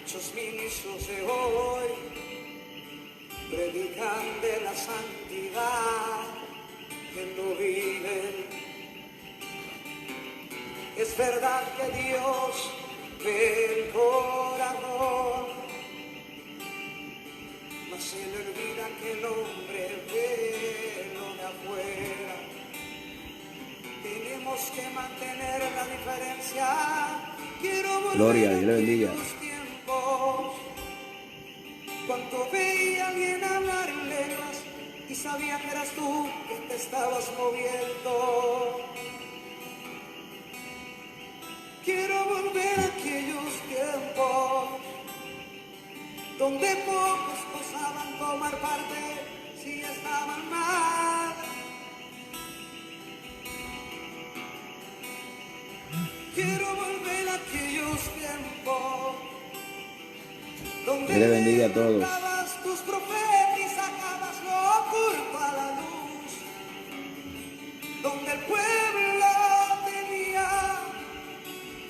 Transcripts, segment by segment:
Muchos ministros de hoy predican de la santidad que no viven. Es verdad que Dios ve el corazón, mas se le olvida que el hombre ve lo de afuera. Tenemos que mantener la diferencia. Quiero volver Gloria, Dios le bendiga. Cuando veía a alguien hablar en lenguas y sabía que eras tú que te estabas moviendo. Quiero volver a aquellos tiempos donde pocos osaban tomar parte si estaban mal. Quiero volver a aquellos tiempos donde Dios le bendiga a todos. levantabas tus profetas y sacabas lo oculto a la luz, donde el pueblo tenía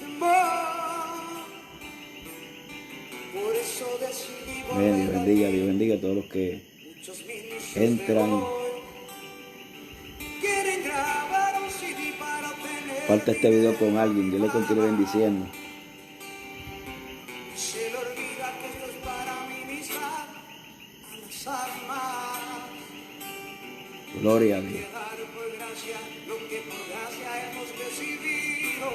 temor. Por eso decidí volver. Dios bendiga a todos los que entran. Quieren grabar un CD para obtener. Falta este video con alguien, Dios le continúe bendiciendo. Se le olvida que esto es para ministrar a las almas. Gloria a Dios. Que dar por gracia lo que por gracia hemos recibido.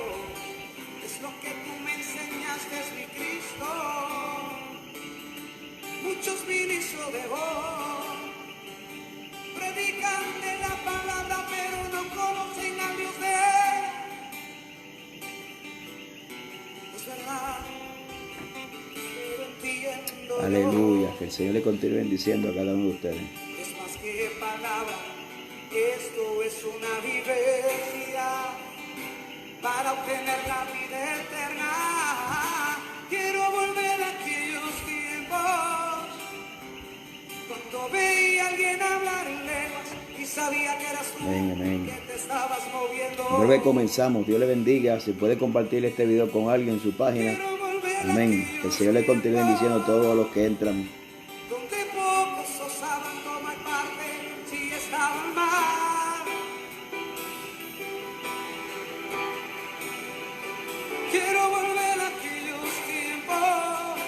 Es lo que tú me enseñaste, es mi Cristo. Muchos ministros de hoy predican de la palabra, pero no conocen a Dios de él. Es verdad, pero entiendo. Aleluya, que el Señor le continúe bendiciendo a cada uno de ustedes. Es más que palabra, esto es una vivencia para obtener la vida eterna. Quiero volver a aquellos tiempos cuando veía a alguien hablar en lenguas y sabía que eras tú. Amén, amén. Que te estabas moviendo. En breve comenzamos, Dios le bendiga. Si puede compartir este video con alguien en su página. Quiero volver a Amén. Que el Señor le continúe bendiciendo a todos los que entran. donde pocos osaban tomar parte si estaban mal. Quiero volver a aquellos tiempos.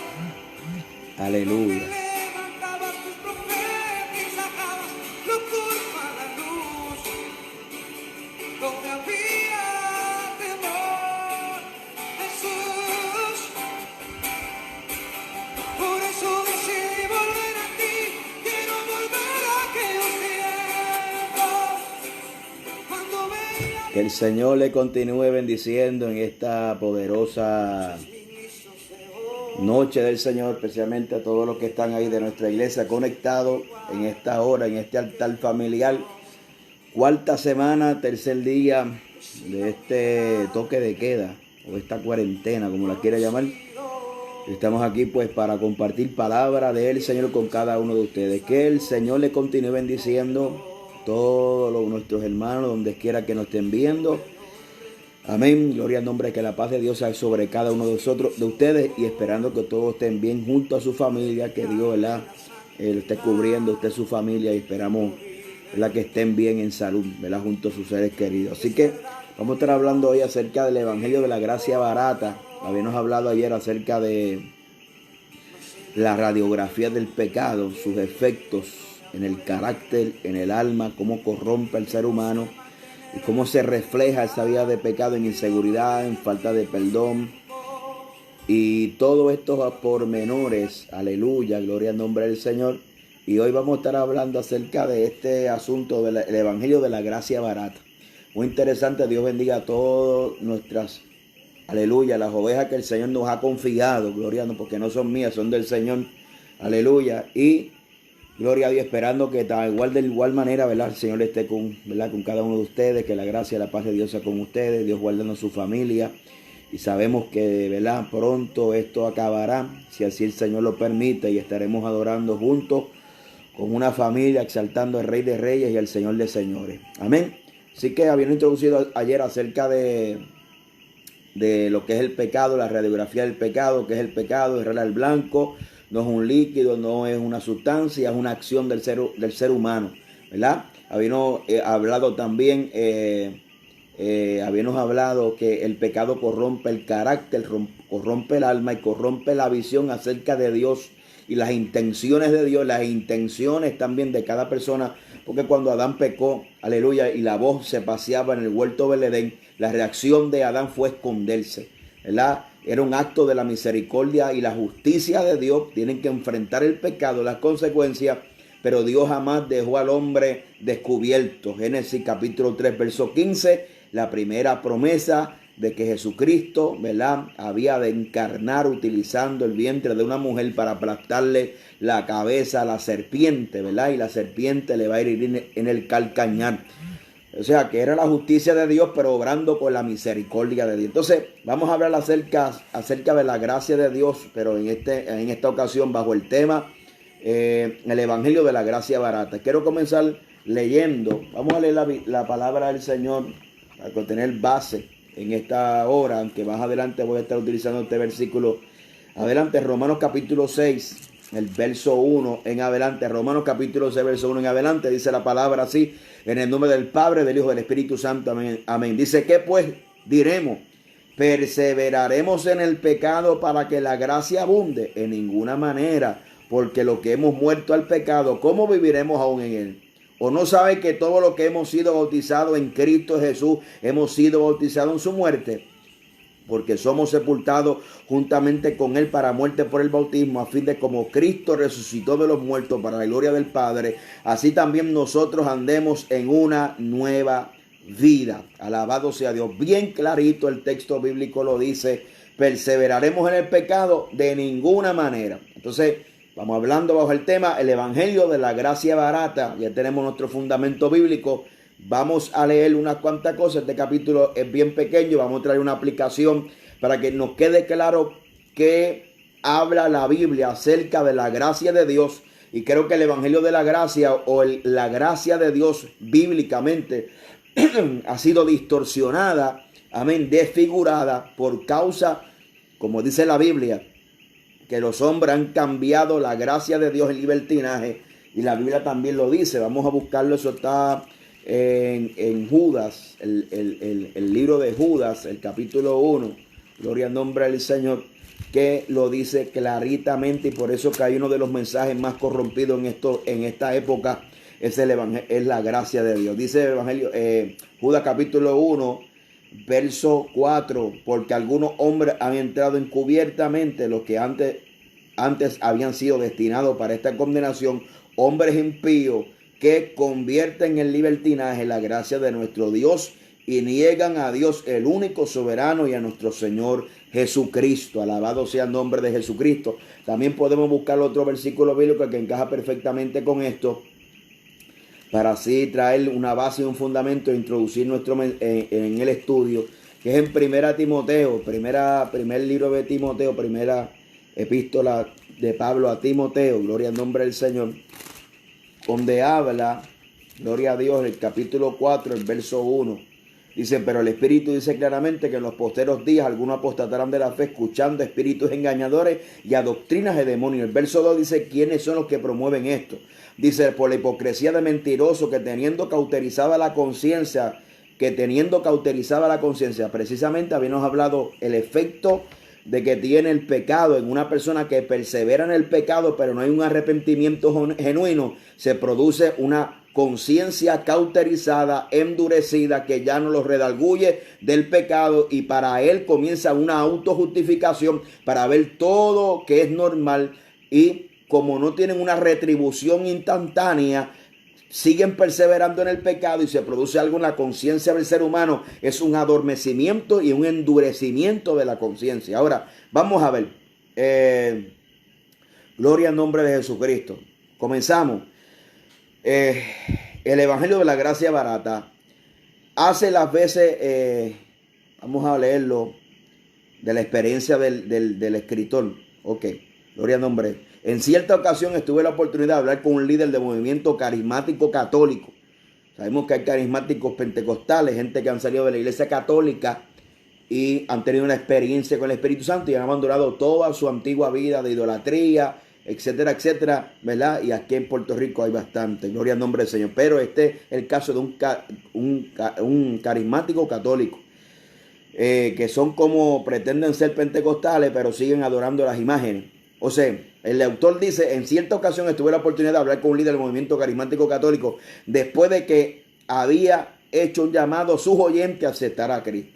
Aleluya. Levantabas tus profetas y sacabas lo oculto a la luz, donde había temor, Jesús. Por eso decidí volver a ti. Quiero volver a aquellos tiempos cuando veía. Que el Señor le continúe bendiciendo en esta poderosa noche del Señor, especialmente a todos los que están ahí de nuestra iglesia conectados en esta hora, en este altar familiar. Cuarta semana, tercer día de este toque de queda o esta cuarentena, como la quiera llamar. Estamos aquí pues para compartir palabra del Señor con cada uno de ustedes. Que el Señor le continúe bendiciendo a todos nuestros hermanos donde quiera que nos estén viendo. Amén. Gloria al nombre, que la paz de Dios sea sobre cada uno de nosotros, de ustedes, y esperando que todos estén bien junto a su familia, que Dios, ¿verdad?, Él esté cubriendo a usted, su familia, y esperamos, ¿verdad?, que estén bien en salud, ¿verdad?, junto a sus seres queridos. Así que vamos a estar hablando hoy acerca del Evangelio de la Gracia Barata. Habíamos hablado ayer acerca de la radiografía del pecado, sus efectos en el carácter, en el alma, cómo corrompe al ser humano y cómo se refleja esa vida de pecado en inseguridad, en falta de perdón y todos estos pormenores. Aleluya, gloria al nombre del Señor. Y hoy vamos a estar hablando acerca de este asunto del Evangelio de la Gracia Barata. Muy interesante. Dios bendiga a todas nuestras, aleluya, las ovejas que el Señor nos ha confiado, gloria a Dios, porque no son mías, son del Señor, aleluya. Y gloria a Dios, esperando que de igual manera, ¿verdad?, el Señor esté con cada uno de ustedes, que la gracia y la paz de Dios sea con ustedes, Dios guardando su familia. Y sabemos que, ¿verdad?, pronto esto acabará, si así el Señor lo permite, y estaremos adorando juntos con una familia, exaltando al Rey de Reyes y al Señor de Señores. Amén. Así que habíamos introducido ayer acerca de de lo que es el pecado, la radiografía del pecado, que es el pecado, es el blanco, no es un líquido, no es una sustancia, es una acción del ser humano, ¿verdad? Habíamos hablado también, habíamos hablado que el pecado corrompe el carácter, corrompe el alma y corrompe la visión acerca de Dios y las intenciones de Dios, las intenciones también de cada persona, porque cuando Adán pecó, aleluya, y la voz se paseaba en el huerto del Edén, la reacción de Adán fue esconderse, ¿verdad? Era un acto de la misericordia y la justicia de Dios. Tienen que enfrentar el pecado, las consecuencias, pero Dios jamás dejó al hombre descubierto. Génesis capítulo 3, verso 15, la primera promesa de que Jesucristo, ¿verdad?, había de encarnar utilizando el vientre de una mujer para aplastarle la cabeza a la serpiente, ¿verdad? Y la serpiente le va a herir en el calcañar. O sea, que era la justicia de Dios, pero obrando con la misericordia de Dios. Entonces, vamos a hablar acerca de la gracia de Dios, pero en esta ocasión bajo el tema, el Evangelio de la gracia barata. Quiero comenzar leyendo, vamos a leer la palabra del Señor para tener base en esta hora, aunque más adelante voy a estar utilizando este versículo. Adelante, Romanos capítulo 6, el verso 1 en adelante. Romanos capítulo 6, verso 1 en adelante. Dice la palabra así: en el nombre del Padre, del Hijo y del Espíritu Santo. Amén. Amén. Dice: ¿qué pues diremos? ¿Perseveraremos en el pecado para que la gracia abunde? En ninguna manera, porque lo que hemos muerto al pecado, ¿cómo viviremos aún en él? ¿O no sabe que todo lo que hemos sido bautizados en Cristo Jesús, hemos sido bautizados en su muerte? Porque somos sepultados juntamente con él para muerte por el bautismo, a fin de como Cristo resucitó de los muertos para la gloria del Padre, así también nosotros andemos en una nueva vida. Alabado sea Dios. Bien clarito el texto bíblico lo dice: perseveraremos en el pecado de ninguna manera. Entonces, vamos hablando bajo el tema el Evangelio de la gracia barata. Ya tenemos nuestro fundamento bíblico. Vamos a leer unas cuantas cosas. Este capítulo es bien pequeño. Vamos a traer una aplicación para que nos quede claro que habla la Biblia acerca de la gracia de Dios. Y creo que el Evangelio de la gracia o la gracia de Dios bíblicamente ha sido distorsionada, amén, desfigurada por causa, como dice la Biblia, que los hombres han cambiado la gracia de Dios en libertinaje. Y la Biblia también lo dice. Vamos a buscarlo. Eso está en Judas, el libro de Judas, el capítulo 1. Gloria al nombre del Señor, que lo dice claritamente. Y por eso que hay uno de los mensajes más corrompidos en esta época es la gracia de Dios. Dice el Evangelio, Judas capítulo 1, verso 4: porque algunos hombres han entrado encubiertamente, los que antes habían sido destinados para esta condenación, hombres impíos que convierten en libertinaje la gracia de nuestro Dios y niegan a Dios, el único soberano, y a nuestro Señor Jesucristo. Alabado sea el nombre de Jesucristo. También podemos buscar otro versículo bíblico que encaja perfectamente con esto, para así traer una base y un fundamento e introducir en el estudio, que es en Primera Timoteo, primer libro de Timoteo, primera epístola de Pablo a Timoteo, gloria al nombre del Señor, donde habla, gloria a Dios, el capítulo 4, el verso 1. Dice: pero el Espíritu dice claramente que en los posteros días algunos apostatarán de la fe, escuchando espíritus engañadores y a doctrinas de demonios. El verso 2 dice: ¿quiénes son los que promueven esto? Dice: por la hipocresía de mentirosos que teniendo cauterizada la conciencia, precisamente habíamos hablado el efecto de que tiene el pecado en una persona que persevera en el pecado, pero no hay un arrepentimiento genuino. Se produce una conciencia cauterizada, endurecida, que ya no los redarguye del pecado, y para él comienza una autojustificación para ver todo que es normal, y como no tienen una retribución instantánea, siguen perseverando en el pecado y se produce algo en la conciencia del ser humano. Es un adormecimiento y un endurecimiento de la conciencia. Ahora, vamos a ver. Gloria al nombre de Jesucristo. Comenzamos. El Evangelio de la gracia barata hace las veces, vamos a leerlo, de la experiencia del escritor. Ok, gloria al nombre. En cierta ocasión tuve la oportunidad de hablar con un líder de movimiento carismático católico. Sabemos que hay carismáticos pentecostales, gente que han salido de la iglesia católica, y han tenido una experiencia con el Espíritu Santo y han abandonado toda su antigua vida de idolatría, etcétera, etcétera, ¿verdad? Y aquí en Puerto Rico hay bastante, gloria al nombre del Señor. Pero este es el caso de un carismático católico, que son como, pretenden ser pentecostales, pero siguen adorando las imágenes. O sea, el autor dice, en cierta ocasión tuve la oportunidad de hablar con un líder del movimiento carismático católico después de que había hecho un llamado a sus oyentes a aceptar a Cristo.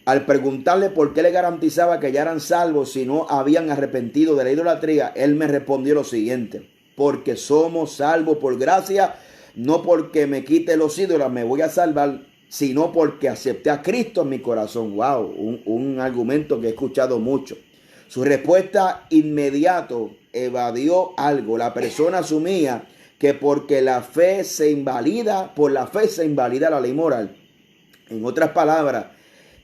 Al preguntarle por qué le garantizaba que ya eran salvos si no habían arrepentido de la idolatría, él me respondió lo siguiente: porque somos salvos por gracia, no porque me quite los ídolos me voy a salvar, sino porque acepté a Cristo en mi corazón. Wow, un argumento que he escuchado mucho. Su respuesta inmediato evadió algo. La persona asumía que porque la fe se invalida, por la fe se invalida la ley moral. En otras palabras,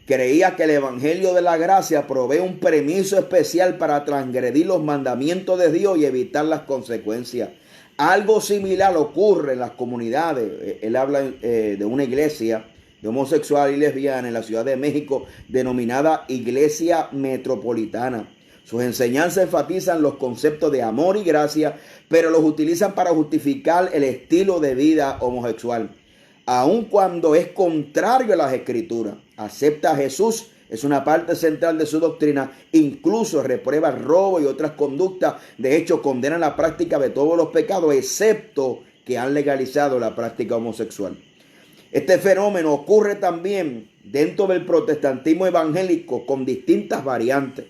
creía que el evangelio de la gracia provee un permiso especial para transgredir los mandamientos de Dios y evitar las consecuencias. Algo similar ocurre en las comunidades. Él habla de una iglesia de homosexual y lesbiana en la Ciudad de México denominada Iglesia Metropolitana. Sus enseñanzas enfatizan los conceptos de amor y gracia, pero los utilizan para justificar el estilo de vida homosexual, aun cuando es contrario a las Escrituras. Acepta a Jesús, es una parte central de su doctrina, incluso reprueba el robo y otras conductas. De hecho, condenan la práctica de todos los pecados, excepto que han legalizado la práctica homosexual. Este fenómeno ocurre también dentro del protestantismo evangélico con distintas variantes.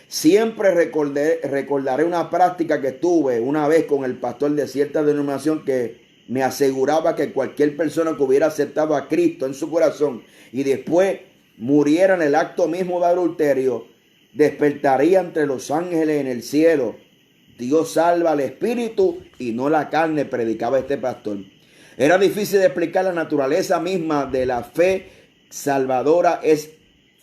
Siempre recordaré una práctica que tuve una vez con el pastor de cierta denominación que me aseguraba que cualquier persona que hubiera aceptado a Cristo en su corazón y después muriera en el acto mismo de adulterio, despertaría entre los ángeles en el cielo. Dios salva al espíritu y no la carne, predicaba este pastor. Era difícil de explicar la naturaleza misma de la fe salvadora. Es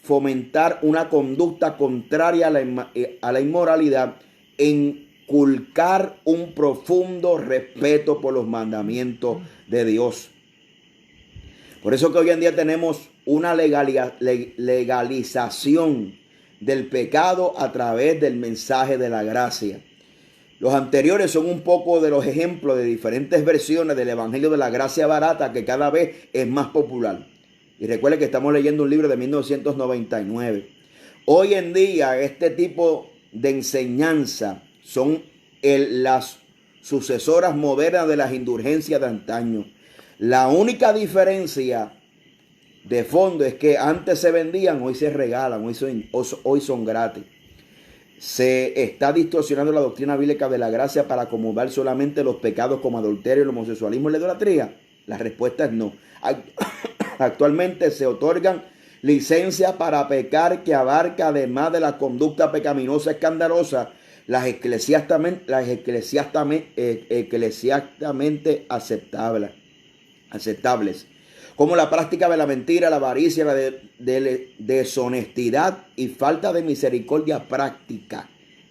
fomentar una conducta contraria a la inmoralidad, inculcar un profundo respeto por los mandamientos de Dios. Por eso que hoy en día tenemos una legalización del pecado a través del mensaje de la gracia. Los anteriores son un poco de los ejemplos de diferentes versiones del Evangelio de la Gracia Barata que cada vez es más popular. Y recuerde que estamos leyendo un libro de 1999. Hoy en día este tipo de enseñanza son las sucesoras modernas de las indulgencias de antaño. La única diferencia de fondo es que antes se vendían, hoy se regalan, hoy son gratis. Se está distorsionando la doctrina bíblica de la gracia para acomodar solamente los pecados como adulterio, el homosexualismo y la idolatría. La respuesta es no. Actualmente se otorgan licencias para pecar que abarca, además de la conducta pecaminosa escandalosa, las eclesiásticamente aceptables, como la práctica de la mentira, la avaricia, la deshonestidad y falta de misericordia práctica,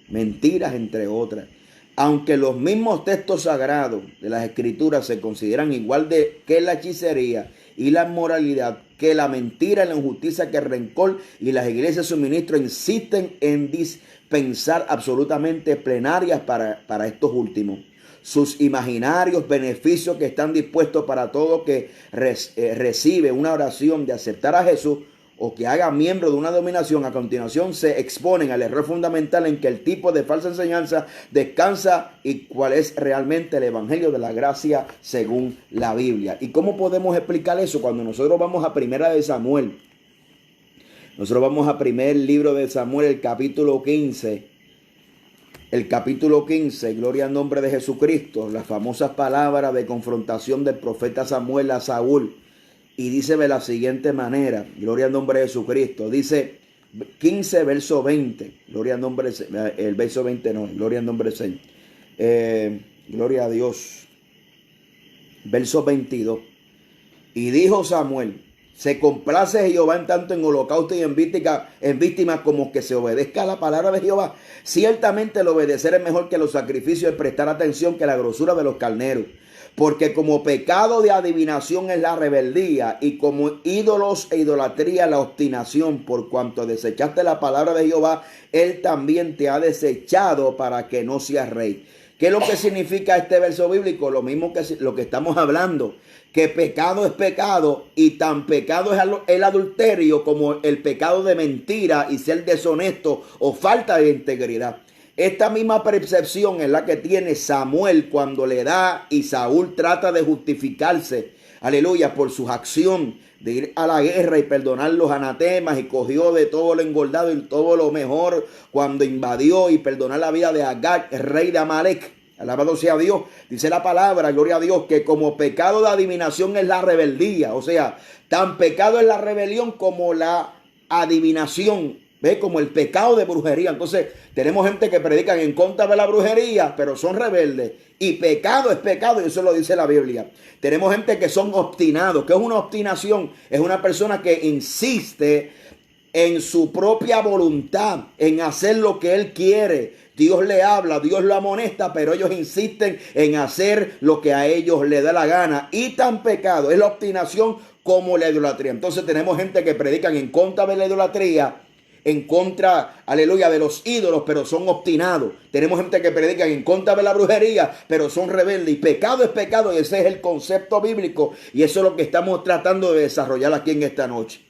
mentiras entre otras. Aunque los mismos textos sagrados de las Escrituras se consideran igual que la hechicería y la inmoralidad, que la mentira, la injusticia, que el rencor, y las iglesias suministros insisten en dispensar absolutamente plenarias para estos últimos. Sus imaginarios beneficios que están dispuestos para todo que recibe una oración de aceptar a Jesús o que haga miembro de una denominación, a continuación se exponen al error fundamental en que el tipo de falsa enseñanza descansa y cuál es realmente el evangelio de la gracia según la Biblia. ¿Y cómo podemos explicar eso? Cuando nosotros vamos a Primera de Samuel, nosotros vamos a primer libro de Samuel, el capítulo 15. El capítulo 15, gloria al nombre de Jesucristo, las famosas palabras de confrontación del profeta Samuel a Saúl. Y dice de la siguiente manera, gloria al nombre de Jesucristo, dice 15 verso 20, gloria al nombre, el verso 20 no, gloria al nombre del Señor, gloria a Dios, verso 22, y dijo Samuel, se complace Jehová en tanto en holocausto y en víctimas como que se obedezca a la palabra de Jehová. Ciertamente el obedecer es mejor que los sacrificios, el prestar atención que la grosura de los carneros. Porque como pecado de adivinación es la rebeldía, y como ídolos e idolatría la obstinación, por cuanto desechaste la palabra de Jehová, Él también te ha desechado para que no seas rey. ¿Qué es lo que significa este verso bíblico? Lo mismo que lo que estamos hablando, que pecado es pecado, y tan pecado es el adulterio como el pecado de mentira y ser deshonesto o falta de integridad. Esta misma percepción es la que tiene Samuel cuando le da y Saúl trata de justificarse, aleluya, por su acción de ir a la guerra y perdonar los anatemas, y cogió de todo lo engordado y todo lo mejor cuando invadió y perdonó la vida de Agag, el rey de Amalek. Alabado sea Dios. Dice la palabra, gloria a Dios, que como pecado de adivinación es la rebeldía. O sea, tan pecado es la rebelión como la adivinación. ¿Ve? Como el pecado de brujería. Entonces tenemos gente que predican en contra de la brujería, pero son rebeldes. Y pecado es pecado, y eso lo dice la Biblia. Tenemos gente que son obstinados. ¿Qué es una obstinación? Es una persona que insiste en su propia voluntad, en hacer lo que él quiere. Dios le habla, Dios lo amonesta, pero ellos insisten en hacer lo que a ellos les da la gana. Y tan pecado es la obstinación como la idolatría. Entonces tenemos gente que predican en contra de la idolatría, en contra, aleluya, de los ídolos, pero son obstinados. Tenemos gente que predica en contra de la brujería, pero son rebeldes. Y pecado es pecado, y ese es el concepto bíblico. Y eso es lo que estamos tratando de desarrollar aquí en esta noche.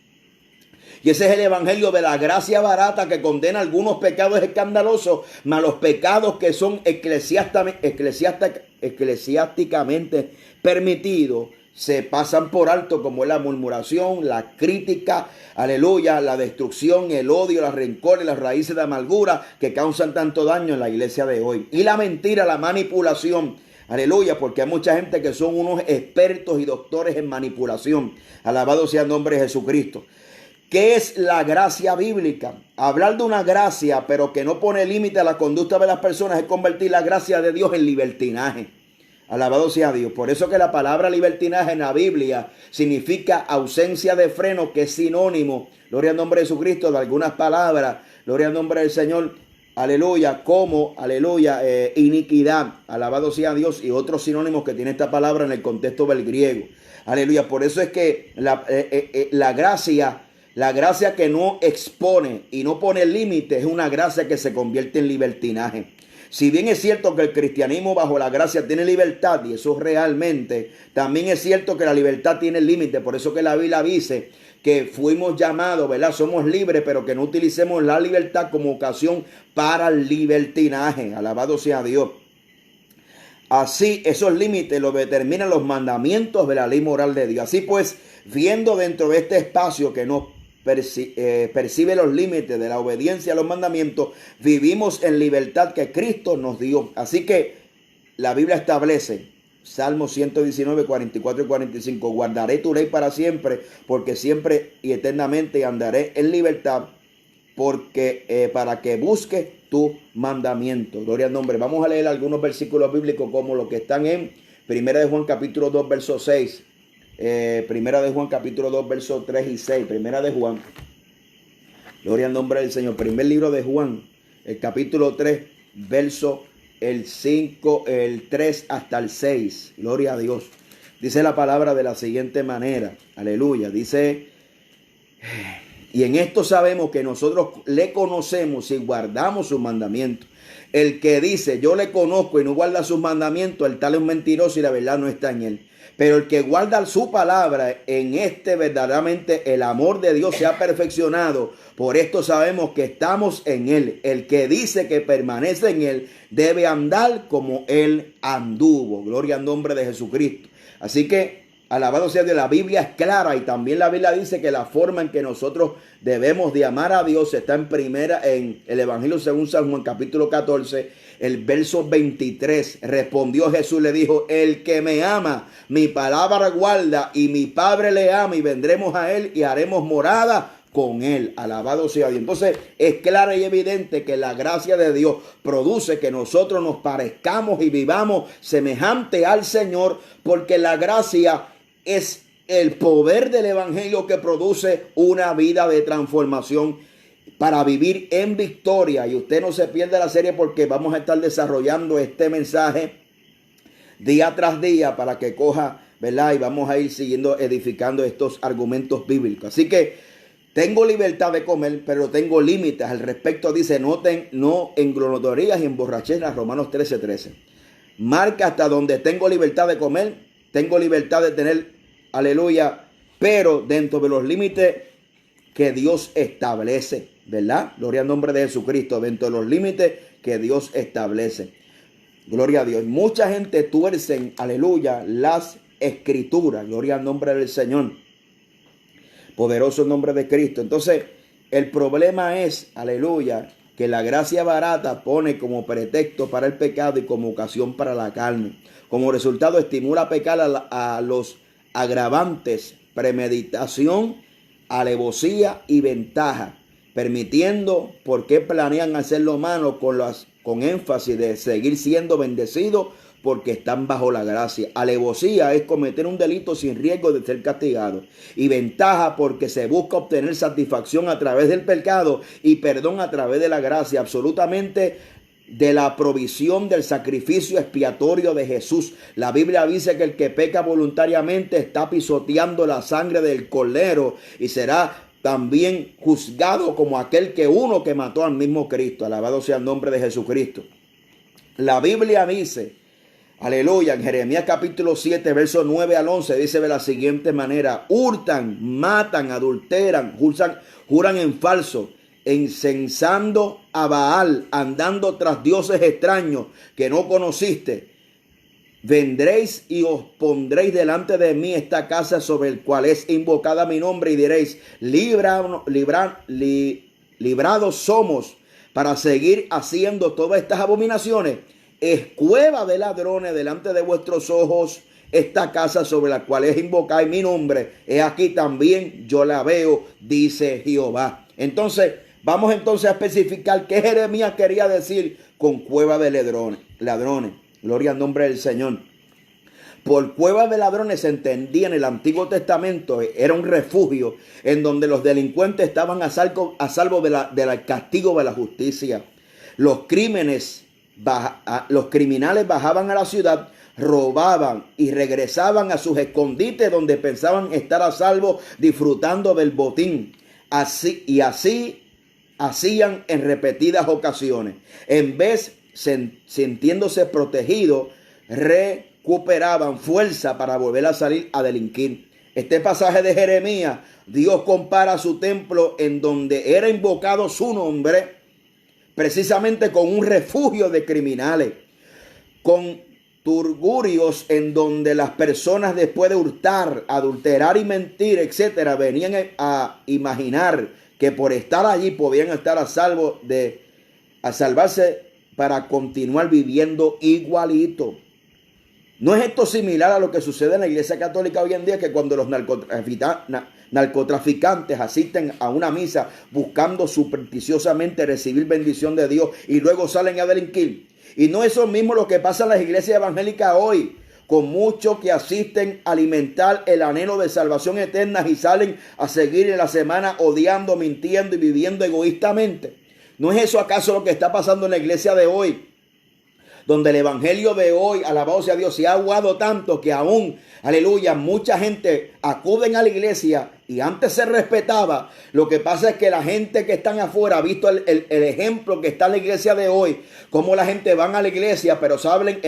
Y ese es el evangelio de la gracia barata, que condena algunos pecados escandalosos, mas los pecados que son eclesiásticamente permitidos se pasan por alto, como es la murmuración, la crítica, aleluya, la destrucción, el odio, los rencores, las raíces de amargura que causan tanto daño en la iglesia de hoy. Y la mentira, la manipulación, aleluya, porque hay mucha gente que son unos expertos y doctores en manipulación. Alabado sea el nombre de Jesucristo. ¿Qué es la gracia bíblica? Hablar de una gracia, pero que no pone límite a la conducta de las personas, es convertir la gracia de Dios en libertinaje. Alabado sea Dios. Por eso que la palabra libertinaje en la Biblia significa ausencia de freno, que es sinónimo, gloria al nombre de Jesucristo, de algunas palabras, gloria al nombre del Señor, aleluya, como, aleluya, iniquidad, alabado sea Dios, y otros sinónimos que tiene esta palabra en el contexto del griego. Aleluya. Por eso es que la gracia que no expone y no pone límites es una gracia que se convierte en libertinaje. Si bien es cierto que el cristianismo bajo la gracia tiene libertad, y eso realmente, también es cierto que la libertad tiene límite. Por eso que la Biblia dice que fuimos llamados, ¿verdad? Somos libres, pero que no utilicemos la libertad como ocasión para el libertinaje. Alabado sea Dios. Así, esos límites los determinan los mandamientos de la ley moral de Dios. Así pues, viendo dentro de este espacio que nos percibe los límites de la obediencia a los mandamientos, vivimos en libertad que Cristo nos dio. Así que la Biblia establece, Salmo 119, 44 y 45, guardaré tu ley para siempre, porque siempre y eternamente andaré en libertad, porque para que busque tu mandamiento. Gloria al nombre. Vamos a leer algunos versículos bíblicos como los que están en Primera de Juan capítulo 2 verso 6. Primera de Juan capítulo 2 versos 3 y 6. Primera de Juan, gloria al nombre del Señor. Primer libro de Juan, el capítulo 3 verso el 5, el 3 hasta el 6. Gloria a Dios. Dice la palabra de la siguiente manera, aleluya. Dice: y en esto sabemos que nosotros le conocemos y guardamos sus mandamientos. El que dice yo le conozco y no guarda sus mandamientos, el tal es un mentiroso y la verdad no está en él. Pero el que guarda su palabra, en este verdaderamente el amor de Dios se ha perfeccionado. Por esto sabemos que estamos en él. El que dice que permanece en él debe andar como él anduvo. Gloria al nombre de Jesucristo. Así que alabado sea Dios, la Biblia es clara, y también la Biblia dice que la forma en que nosotros debemos de amar a Dios está en el Evangelio según San Juan capítulo 14, el verso 23. Respondió Jesús, le dijo: el que me ama, mi palabra guarda, y mi Padre le ama, y vendremos a él y haremos morada con él. Alabado sea Dios. Entonces es claro y evidente que la gracia de Dios produce que nosotros nos parezcamos y vivamos semejante al Señor, porque la gracia es el poder del evangelio que produce una vida de transformación para vivir en victoria. Y usted no se pierda la serie, porque vamos a estar desarrollando este mensaje día tras día para que coja, ¿verdad? Y vamos a ir siguiendo edificando estos argumentos bíblicos. Así que tengo libertad de comer, pero tengo límites. Al respecto dice, no en glotonerías y en borracheras, Romanos 13:13. Marca hasta donde tengo libertad de comer, tengo libertad de tener, aleluya, pero dentro de los límites que Dios establece, ¿verdad? Gloria al nombre de Jesucristo, dentro de los límites que Dios establece. Gloria a Dios. Mucha gente tuercen, aleluya, las escrituras. Gloria al nombre del Señor. Poderoso nombre de Cristo. Entonces, el problema es, aleluya, que la gracia barata pone como pretexto para el pecado y como ocasión para la carne. Como resultado, estimula a pecar a los agravantes, premeditación, alevosía y ventaja, permitiendo porque planean hacer lo malo con énfasis de seguir siendo bendecidos porque están bajo la gracia. Alevosía es cometer un delito sin riesgo de ser castigado. Y ventaja porque se busca obtener satisfacción a través del pecado y perdón a través de la gracia. Absolutamente de la provisión del sacrificio expiatorio de Jesús. La Biblia dice que el que peca voluntariamente está pisoteando la sangre del Cordero y será también juzgado como aquel que mató al mismo Cristo. Alabado sea el nombre de Jesucristo. La Biblia dice, aleluya, en Jeremías capítulo 7, versos 9 al 11, dice de la siguiente manera: hurtan, matan, adulteran, juran en falso, incensando a Baal, andando tras dioses extraños que no conociste. Vendréis y os pondréis delante de mí esta casa sobre el cual es invocada mi nombre y diréis, librados somos para seguir haciendo todas estas abominaciones. Es cueva de ladrones delante de vuestros ojos esta casa sobre la cual es invocada mi nombre. He aquí también yo la veo, dice Jehová. Entonces, vamos a especificar qué Jeremías quería decir con cueva de ladrones. Gloria al nombre del Señor. Por cueva de ladrones se entendía en el Antiguo Testamento, era un refugio en donde los delincuentes estaban a salvo del castigo de la justicia. Los criminales bajaban a la ciudad, robaban y regresaban a sus escondites donde pensaban estar a salvo disfrutando del botín. Así hacían en repetidas ocasiones. En vez, sintiéndose protegidos, recuperaban fuerza para volver a salir a delinquir. Este pasaje de Jeremías, Dios compara su templo en donde era invocado su nombre, precisamente con un refugio de criminales, con turgurios en donde las personas después de hurtar, adulterar y mentir, etcétera, venían a imaginar que por estar allí podían estar a salvarse para continuar viviendo igualito. ¿No es esto similar a lo que sucede en la Iglesia Católica hoy en día, que cuando los narcotraficantes asisten a una misa buscando supersticiosamente recibir bendición de Dios y luego salen a delinquir? Y no es eso mismo lo que pasa en las iglesias evangélicas hoy, con muchos que asisten a alimentar el anhelo de salvación eterna y salen a seguir en la semana odiando, mintiendo y viviendo egoístamente. ¿No es eso acaso lo que está pasando en la iglesia de hoy? Donde el evangelio de hoy, alabado sea Dios, se ha aguado tanto que aún, aleluya, mucha gente acuden a la iglesia y antes se respetaba. Lo que pasa es que la gente que están afuera ha visto el ejemplo que está en la iglesia de hoy, cómo la gente van a la iglesia pero salen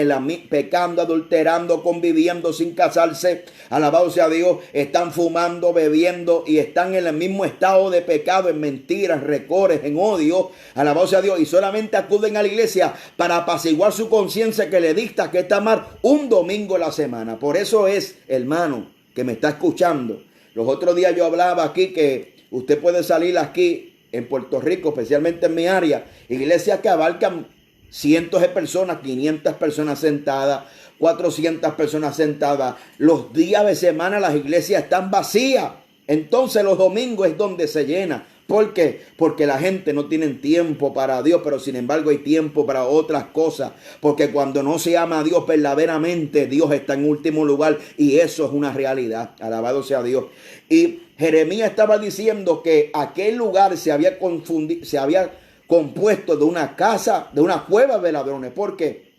pecando, adulterando, conviviendo sin casarse, alabado sea Dios, están fumando, bebiendo y están en el mismo estado de pecado, en mentiras, recores, en odio, alabado sea Dios, y solamente acuden a la iglesia para apaciguar su conciencia que le dicta que está mal un domingo a la semana. Por eso es, hermano, que me está escuchando, los otros días yo hablaba aquí que usted puede salir aquí en Puerto Rico, especialmente en mi área, iglesias que abarcan cientos de personas, 500 personas sentadas, 400 personas sentadas. Los días de semana las iglesias están vacías. Entonces los domingos es donde se llena. ¿Por qué? Porque la gente no tiene tiempo para Dios, pero sin embargo hay tiempo para otras cosas. Porque cuando no se ama a Dios verdaderamente, Dios está en último lugar y eso es una realidad. Alabado sea Dios. Y Jeremías estaba diciendo que aquel lugar se había compuesto de una casa, de una cueva de ladrones. ¿Por qué?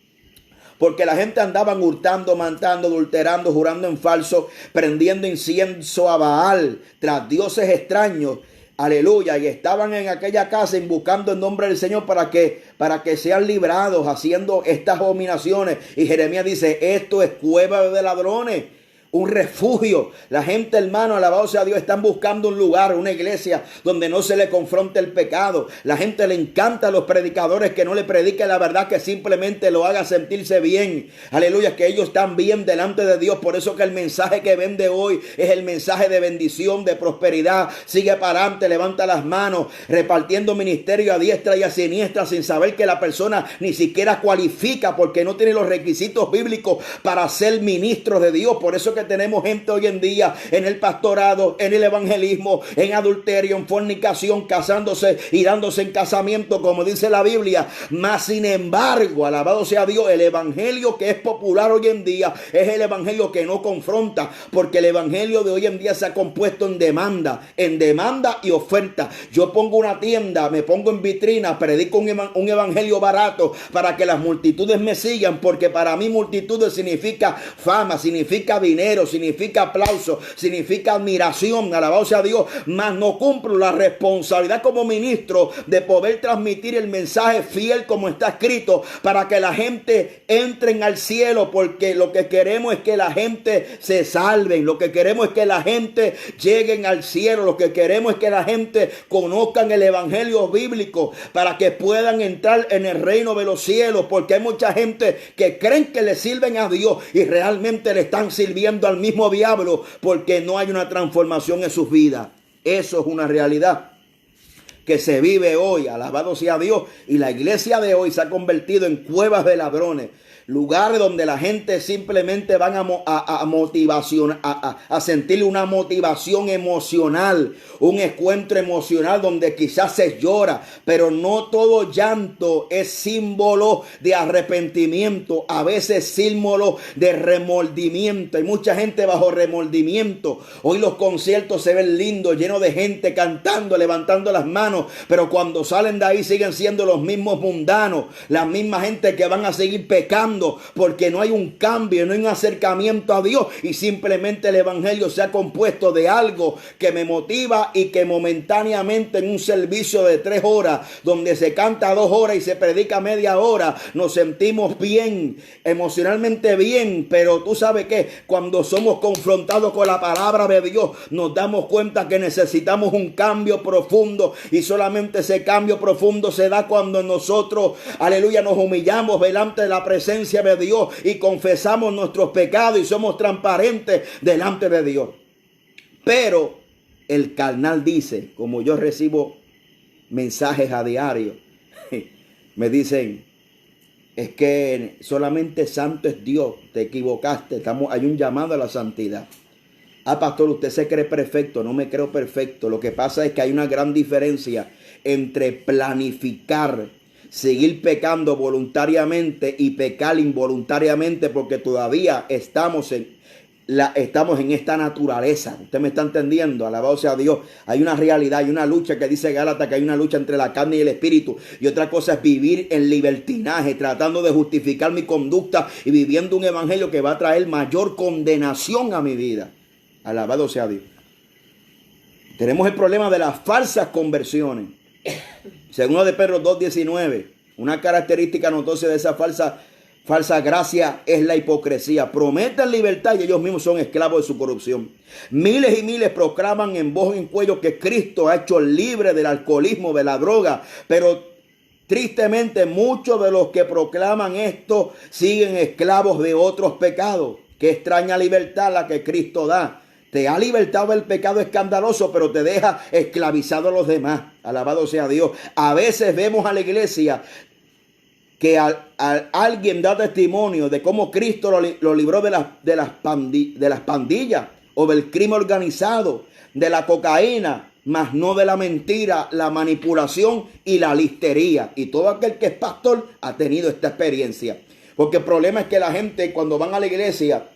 porque la gente andaban hurtando, matando, adulterando, jurando en falso, prendiendo incienso a Baal, tras dioses extraños. Aleluya, y estaban en aquella casa invocando el nombre del Señor para que sean librados, haciendo estas abominaciones. Y Jeremías dice, esto es cueva de ladrones, un refugio. La gente, hermano, alabado sea Dios, están buscando un lugar, una iglesia donde no se le confronte el pecado. La gente le encanta a los predicadores que no le prediquen la verdad, que simplemente lo haga sentirse bien. Aleluya, que ellos están bien delante de Dios. Por eso que el mensaje que vende hoy es el mensaje de bendición, de prosperidad. Sigue para adelante, levanta las manos, repartiendo ministerio a diestra y a siniestra, sin saber que la persona ni siquiera cualifica, porque no tiene los requisitos bíblicos para ser ministro de Dios. Por eso que tenemos gente hoy en día en el pastorado, en el evangelismo, en adulterio, en fornicación, casándose y dándose en casamiento, como dice la Biblia. Mas sin embargo, alabado sea Dios, el evangelio que es popular hoy en día es el evangelio que no confronta, porque el evangelio de hoy en día se ha compuesto en demanda y oferta. Yo pongo una tienda, me pongo en vitrina, predico un evangelio barato para que las multitudes me sigan, porque para mí multitudes significa fama, significa dinero, significa aplauso, significa admiración, alabado sea Dios, mas no cumplo la responsabilidad como ministro de poder transmitir el mensaje fiel como está escrito, para que la gente entre al cielo, porque lo que queremos es que la gente se salven, lo que queremos es que la gente lleguen al cielo, lo que queremos es que la gente conozcan el evangelio bíblico, para que puedan entrar en el reino de los cielos, porque hay mucha gente que creen que le sirven a Dios y realmente le están sirviendo al mismo diablo, porque no hay una transformación en sus vidas. Eso es una realidad que se vive hoy, alabado sea Dios, y la iglesia de hoy se ha convertido en cuevas de ladrones, lugares donde la gente simplemente van a sentir una motivación emocional, un encuentro emocional donde quizás se llora, pero no todo llanto es símbolo de arrepentimiento, a veces símbolo de remordimiento. Hay mucha gente bajo remordimiento. Hoy los conciertos se ven lindos, llenos de gente cantando, levantando las manos, pero cuando salen de ahí siguen siendo los mismos mundanos, la misma gente que van a seguir pecando, porque no hay un cambio, no hay un acercamiento a Dios, y simplemente el evangelio se ha compuesto de algo que me motiva y que momentáneamente en un servicio de 3 horas, donde se canta 2 horas y se predica media hora, nos sentimos bien, emocionalmente bien, pero tú sabes que cuando somos confrontados con la palabra de Dios, nos damos cuenta que necesitamos un cambio profundo, y solamente ese cambio profundo se da cuando nosotros, aleluya, nos humillamos delante de la presencia de Dios y confesamos nuestros pecados y somos transparentes delante de Dios. Pero el carnal dice, como yo recibo mensajes a diario, me dicen, es que solamente santo es Dios, te equivocaste, hay un llamado a la santidad. Ah, pastor, usted se cree perfecto. No me creo perfecto. Lo que pasa es que hay una gran diferencia entre planificar, seguir pecando voluntariamente, y pecar involuntariamente, porque todavía estamos en esta naturaleza. Usted me está entendiendo, alabado sea Dios. Hay una realidad, hay una lucha, que dice Gálatas que hay una lucha entre la carne y el espíritu, y otra cosa es vivir en libertinaje, tratando de justificar mi conducta y viviendo un evangelio que va a traer mayor condenación a mi vida. Alabado sea Dios. Tenemos el problema de las falsas conversiones. Según de Pedro 2:19, una característica notoria de esa falsa gracia es la hipocresía. Prometen libertad y ellos mismos son esclavos de su corrupción. Miles y miles proclaman en voz y en cuello que Cristo ha hecho libre del alcoholismo, de la droga, pero tristemente muchos de los que proclaman esto siguen esclavos de otros pecados. Qué extraña libertad la que Cristo da. Te ha libertado del pecado escandaloso, pero te deja esclavizado a los demás. Alabado sea Dios. A veces vemos a la iglesia que alguien da testimonio de cómo Cristo lo libró de las pandillas o del crimen organizado, de la cocaína, mas no de la mentira, la manipulación y la listería. Y todo aquel que es pastor ha tenido esta experiencia. Porque el problema es que la gente, cuando van a la iglesia,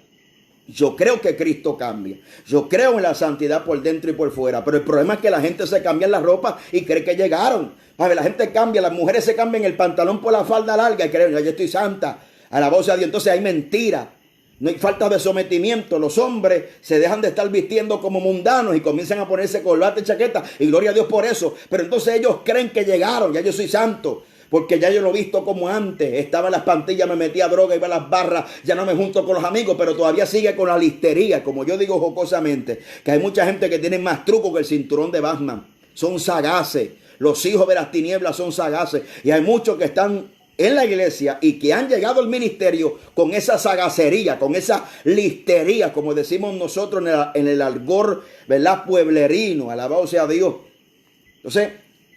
yo creo que Cristo cambia. Yo creo en la santidad por dentro y por fuera. Pero el problema es que la gente se cambia la ropa y cree que llegaron. A ver, la gente cambia, las mujeres se cambian el pantalón por la falda larga y creen, yo estoy santa. Alabado sea Dios. Entonces hay mentira. No hay falta de sometimiento. Los hombres se dejan de estar vistiendo como mundanos y comienzan a ponerse corbata y chaqueta. Y gloria a Dios por eso. Pero entonces ellos creen que llegaron. Ya yo soy santo. Porque ya yo lo he visto como antes. Estaba en las pantillas, me metía droga, iba a las barras. Ya no me junto con los amigos. Pero todavía sigue con la listería. Como yo digo jocosamente. Que hay mucha gente que tiene más truco que el cinturón de Batman. Son sagaces. Los hijos de las tinieblas son sagaces. Y hay muchos que están en la iglesia y que han llegado al ministerio con esa sagacería, con esa listería, como decimos nosotros en el argot, ¿verdad? Pueblerino, alabado sea Dios. Entonces,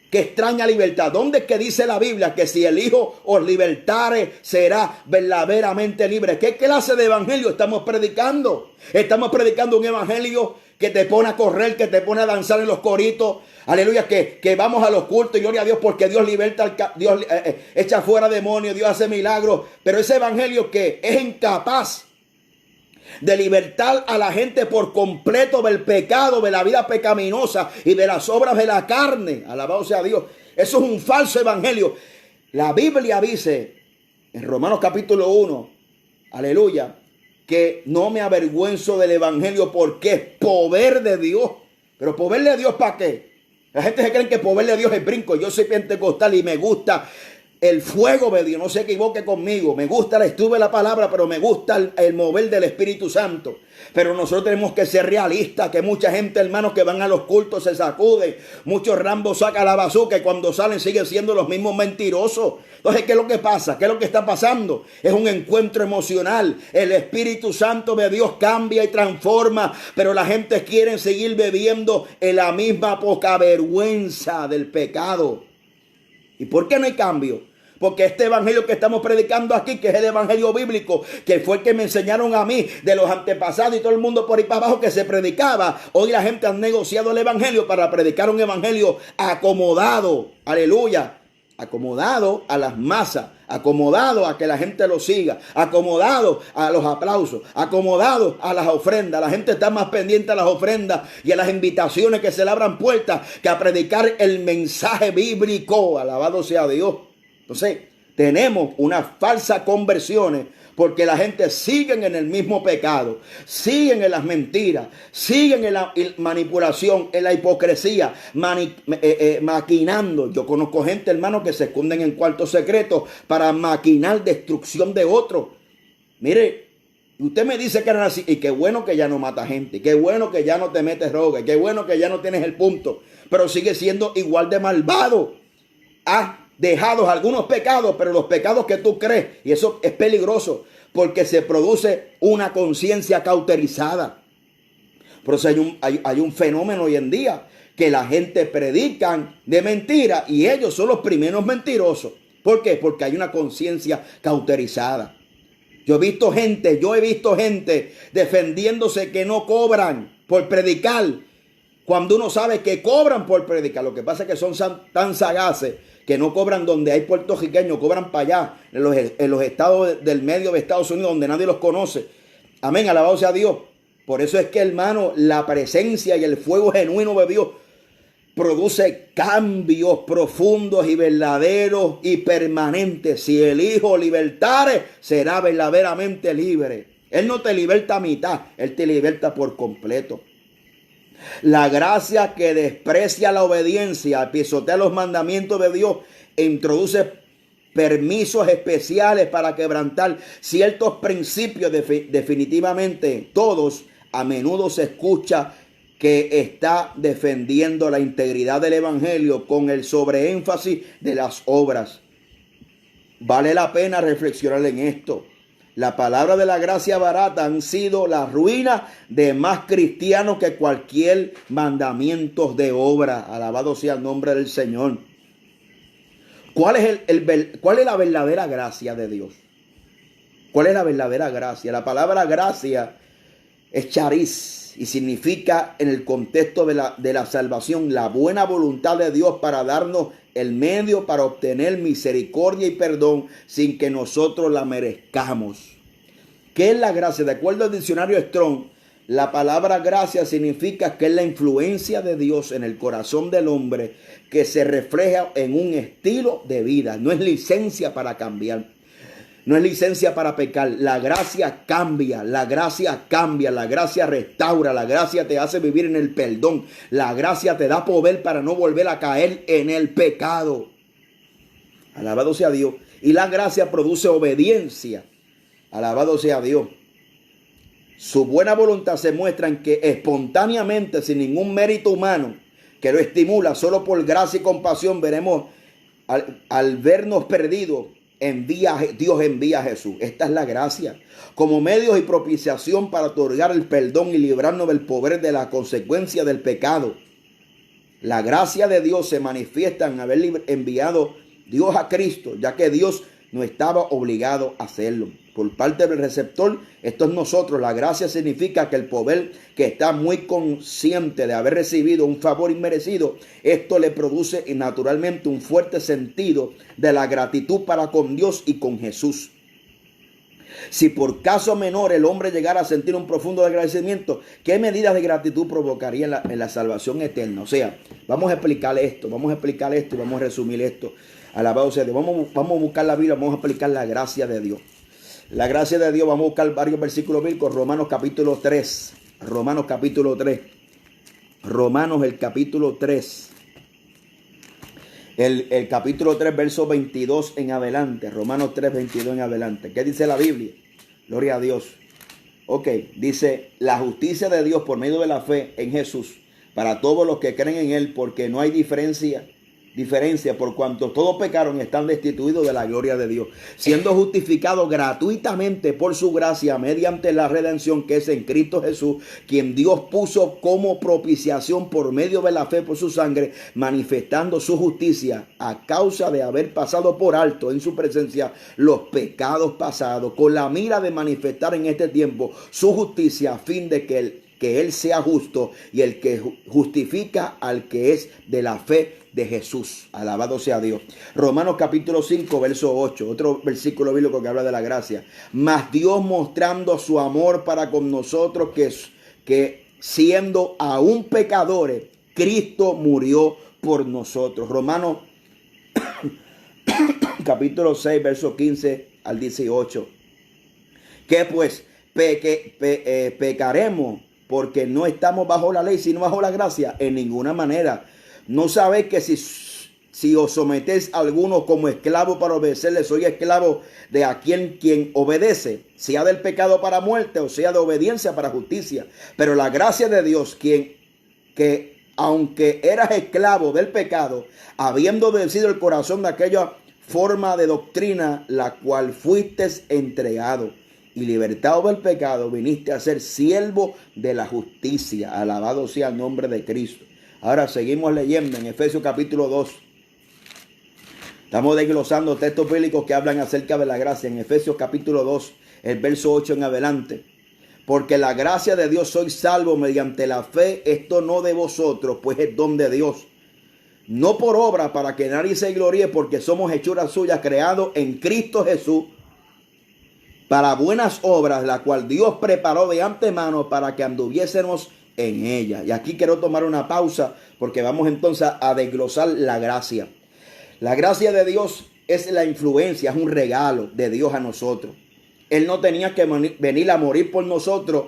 qué extraña libertad. ¿Dónde es que dice la Biblia que si el Hijo os libertare será verdaderamente libre? ¿Qué clase de evangelio estamos predicando? Estamos predicando un evangelio que te pone a correr, que te pone a danzar en los coritos. Aleluya, que vamos a los cultos y gloria a Dios porque Dios liberta, Dios echa fuera demonios, Dios hace milagros. Pero ese evangelio que es incapaz de libertar a la gente por completo del pecado, de la vida pecaminosa y de las obras de la carne. Alabado sea Dios. Eso es un falso evangelio. La Biblia dice en Romanos capítulo 1, aleluya, que no me avergüenzo del evangelio porque es poder de Dios. Pero poder de Dios, ¿para qué? La gente se cree que poder de Dios es brinco. Yo soy pentecostal y me gusta el fuego de Dios. No se equivoque conmigo. Me gusta el estudio de la palabra, pero me gusta el mover del Espíritu Santo. Pero nosotros tenemos que ser realistas. Que mucha gente, hermanos, que van a los cultos se sacuden. Muchos rambos sacan la bazuca y cuando salen siguen siendo los mismos mentirosos. Entonces, ¿qué es lo que pasa? ¿Qué es lo que está pasando? Es un encuentro emocional. El Espíritu Santo de Dios cambia y transforma, pero la gente quiere seguir bebiendo en la misma poca vergüenza del pecado. ¿Y por qué no hay cambio? Porque este evangelio que estamos predicando aquí, que es el evangelio bíblico, que fue el que me enseñaron a mí de los antepasados y todo el mundo por ahí para abajo que se predicaba. Hoy la gente ha negociado el evangelio para predicar un evangelio acomodado. Aleluya. Acomodado a las masas, acomodado a que la gente lo siga, acomodado a los aplausos, acomodado a las ofrendas. La gente está más pendiente a las ofrendas y a las invitaciones que se le abran puertas que a predicar el mensaje bíblico. Alabado sea Dios. Entonces, tenemos unas falsas conversiones porque la gente sigue en el mismo pecado, siguen en las mentiras, siguen en la manipulación, en la hipocresía, maquinando. Yo conozco gente, hermano, que se esconden en cuartos secretos para maquinar destrucción de otros. Mire, usted me dice que era así, y qué bueno que ya no mata gente, qué bueno que ya no te metes droga, qué bueno que ya no tienes el punto, pero sigue siendo igual de malvado. Dejados algunos pecados, pero los pecados que tú crees, y eso es peligroso, porque se produce una conciencia cauterizada. Por eso hay un fenómeno hoy en día, que la gente predican de mentira, y ellos son los primeros mentirosos. ¿Por qué? Porque hay una conciencia cauterizada. Yo he visto gente defendiéndose que no cobran por predicar, cuando uno sabe que cobran por predicar. Lo que pasa es que son tan sagaces que no cobran donde hay puertorriqueños, cobran para allá, en los estados del medio de Estados Unidos, donde nadie los conoce. Amén, alabado sea Dios. Por eso es que, hermano, la presencia y el fuego genuino de Dios produce cambios profundos y verdaderos y permanentes. Si el Hijo libertare, será verdaderamente libre. Él no te liberta a mitad, Él te liberta por completo. La gracia que desprecia la obediencia, pisotea los mandamientos de Dios, introduce permisos especiales para quebrantar ciertos principios. Definitivamente todos, a menudo se escucha que está defendiendo la integridad del evangelio con el sobreénfasis de las obras. Vale la pena reflexionar en esto. La palabra de la gracia barata han sido la ruina de más cristianos que cualquier mandamiento de obra. Alabado sea el nombre del Señor. ¿Cuál es la verdadera gracia de Dios? ¿Cuál es la verdadera gracia? La palabra gracia es charis y significa, en el contexto de la salvación, la buena voluntad de Dios para darnos el medio para obtener misericordia y perdón sin que nosotros la merezcamos. ¿Qué es la gracia? De acuerdo al diccionario Strong, la palabra gracia significa que es la influencia de Dios en el corazón del hombre que se refleja en un estilo de vida. No es licencia para cambiar. No es licencia para pecar. La gracia cambia, la gracia cambia, la gracia restaura, la gracia te hace vivir en el perdón. La gracia te da poder para no volver a caer en el pecado. Alabado sea Dios. Y la gracia produce obediencia. Alabado sea Dios. Su buena voluntad se muestra en que espontáneamente, sin ningún mérito humano que lo estimula, solo por gracia y compasión, veremos al vernos perdidos, Dios envía a Jesús. Esta es la gracia. Como medios y propiciación para otorgar el perdón y librarnos del poder de la consecuencia del pecado. La gracia de Dios se manifiesta en haber enviado Dios a Cristo, ya que Dios no estaba obligado a hacerlo. Por parte del receptor, esto es nosotros. La gracia significa que el poder que está muy consciente de haber recibido un favor inmerecido, esto le produce naturalmente un fuerte sentido de la gratitud para con Dios y con Jesús. Si por caso menor el hombre llegara a sentir un profundo agradecimiento, ¿qué medidas de gratitud provocaría en la salvación eterna? O sea, vamos a explicar esto y vamos a resumir esto. Alabado sea Dios. Vamos a buscar la Biblia, vamos a explicar la gracia de Dios. La gracia de Dios, vamos a buscar varios versículos bíblicos. Romanos capítulo 3. Romanos capítulo 3. Romanos el capítulo 3. El capítulo 3, verso 22 en adelante. Romanos 3, 22 en adelante. ¿Qué dice la Biblia? Gloria a Dios. Ok, dice: la justicia de Dios por medio de la fe en Jesús para todos los que creen en Él, porque no hay diferencia por cuanto todos pecaron y están destituidos de la gloria de Dios, siendo justificados gratuitamente por su gracia mediante la redención que es en Cristo Jesús, quien Dios puso como propiciación por medio de la fe por su sangre, manifestando su justicia a causa de haber pasado por alto en su presencia los pecados pasados, con la mira de manifestar en este tiempo su justicia, a fin de que Él sea justo y el que justifica al que es de la fe de Jesús. Alabado sea Dios. Romanos capítulo 5, verso 8. Otro versículo bíblico que habla de la gracia. Mas Dios, mostrando su amor para con nosotros, que siendo aún pecadores, Cristo murió por nosotros. Romanos capítulo 6, verso 15 al 18. Que pues pecaremos porque no estamos bajo la ley, sino bajo la gracia. En ninguna manera. ¿No sabéis que si os sometéis a alguno como esclavo para obedecerle, soy esclavo de quien obedece, sea del pecado para muerte o sea de obediencia para justicia? Pero la gracia de Dios, que aunque eras esclavo del pecado, habiendo obedecido el corazón de aquella forma de doctrina, la cual fuiste entregado, y libertado del pecado, viniste a ser siervo de la justicia. Alabado sea el nombre de Cristo. Ahora seguimos leyendo en Efesios capítulo 2. Estamos desglosando textos bíblicos que hablan acerca de la gracia. En Efesios capítulo 2, el verso 8 en adelante. Porque la gracia de Dios sois salvo mediante la fe. Esto no de vosotros, pues es don de Dios. No por obra, para que nadie se gloríe, porque somos hechuras suyas, creados en Cristo Jesús, para buenas obras, la cual Dios preparó de antemano para que anduviésemos en ella. Y aquí quiero tomar una pausa porque vamos entonces a desglosar la gracia. La gracia de Dios es la influencia, es un regalo de Dios a nosotros. Él no tenía que venir a morir por nosotros,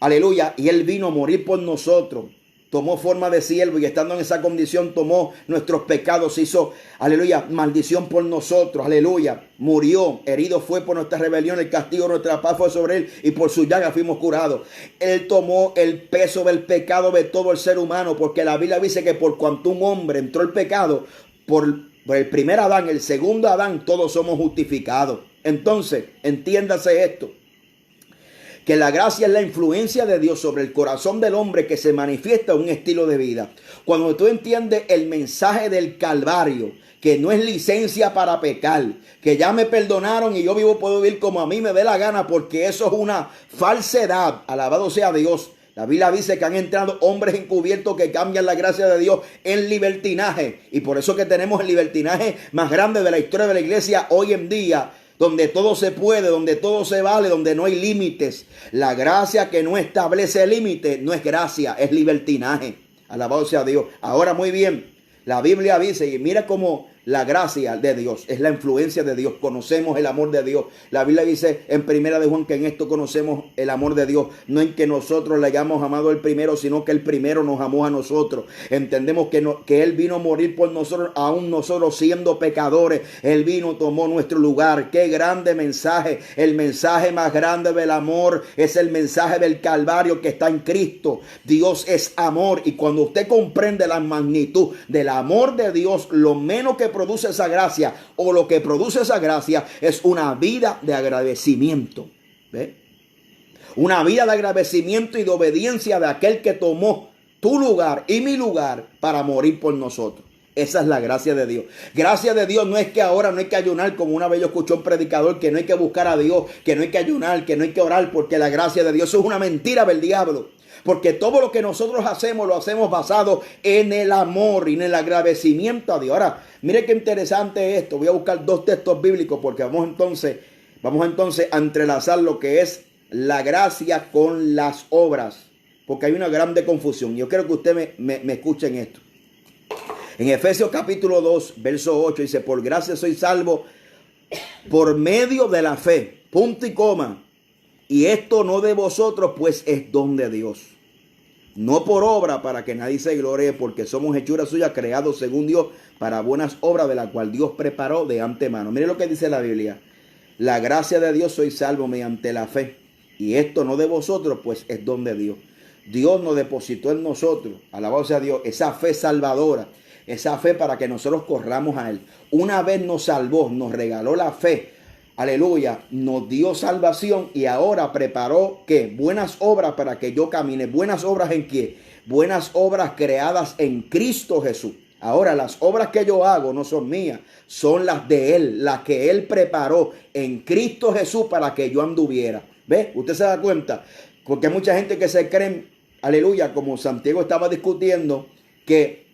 aleluya, y Él vino a morir por nosotros. Tomó forma de siervo y estando en esa condición tomó nuestros pecados, hizo, aleluya, maldición por nosotros, aleluya. Murió, herido fue por nuestra rebelión, el castigo de nuestra paz fue sobre Él y por su llaga fuimos curados. Él tomó el peso del pecado de todo el ser humano, porque la Biblia dice que por cuanto un hombre entró el pecado, por el primer Adán, el segundo Adán, todos somos justificados. Entonces, entiéndase esto. Que la gracia es la influencia de Dios sobre el corazón del hombre que se manifiesta en un estilo de vida. Cuando tú entiendes el mensaje del Calvario, que no es licencia para pecar, que ya me perdonaron y yo puedo vivir como a mí me dé la gana, porque eso es una falsedad. Alabado sea Dios. La Biblia dice que han entrado hombres encubiertos que cambian la gracia de Dios en libertinaje. Y por eso que tenemos el libertinaje más grande de la historia de la iglesia hoy en día, donde todo se puede, donde todo se vale, donde no hay límites. La gracia que no establece límites no es gracia, es libertinaje. Alabado sea Dios. Ahora muy bien, la Biblia dice, y mira cómo la gracia de Dios, es la influencia de Dios. Conocemos el amor de Dios. La Biblia dice en Primera de Juan que en esto conocemos el amor de Dios. No en que nosotros le hayamos amado el primero, sino que el primero nos amó a nosotros. Entendemos que Él vino a morir por nosotros, aún nosotros siendo pecadores. Él vino, tomó nuestro lugar. Qué grande mensaje. El mensaje más grande del amor es el mensaje del Calvario que está en Cristo. Dios es amor, y cuando usted comprende la magnitud del amor de Dios, lo menos que produce esa gracia, o lo que produce esa gracia, es una vida de agradecimiento. ¿Ve? Una vida de agradecimiento y de obediencia de aquel que tomó tu lugar y mi lugar para morir por nosotros. Esa es la gracia de Dios. Gracia de Dios no es que ahora no hay que ayunar, como una vez yo escuché un predicador, que no hay que buscar a Dios, que no hay que ayunar, que no hay que orar, porque la gracia de Dios es una mentira del diablo. Porque todo lo que nosotros hacemos, lo hacemos basado en el amor y en el agradecimiento a Dios. Ahora, mire qué interesante esto. Voy a buscar 2 textos bíblicos, porque vamos entonces a entrelazar lo que es la gracia con las obras. Porque hay una grande confusión. Yo quiero que usted me escuche en esto. En Efesios capítulo 2, verso 8, dice: por gracia soy salvo por medio de la fe. Punto y coma. Y esto no de vosotros, pues es don de Dios. No por obra, para que nadie se gloríe, porque somos hechura suya, creados según Dios, para buenas obras, de la cual Dios preparó de antemano. Mire lo que dice la Biblia. La gracia de Dios soy salvo mediante la fe. Y esto no de vosotros, pues es don de Dios. Dios nos depositó en nosotros, alabado sea Dios, esa fe salvadora. Esa fe para que nosotros corramos a Él. Una vez nos salvó, nos regaló la fe. Aleluya, nos dio salvación y ahora preparó ¿qué? Buenas obras para que yo camine. ¿Buenas obras en qué? Buenas obras creadas en Cristo Jesús. Ahora las obras que yo hago no son mías, son las de Él, las que Él preparó en Cristo Jesús para que yo anduviera. ¿Ve? ¿Usted se da cuenta? Porque hay mucha gente que se cree, aleluya, como Santiago estaba discutiendo, que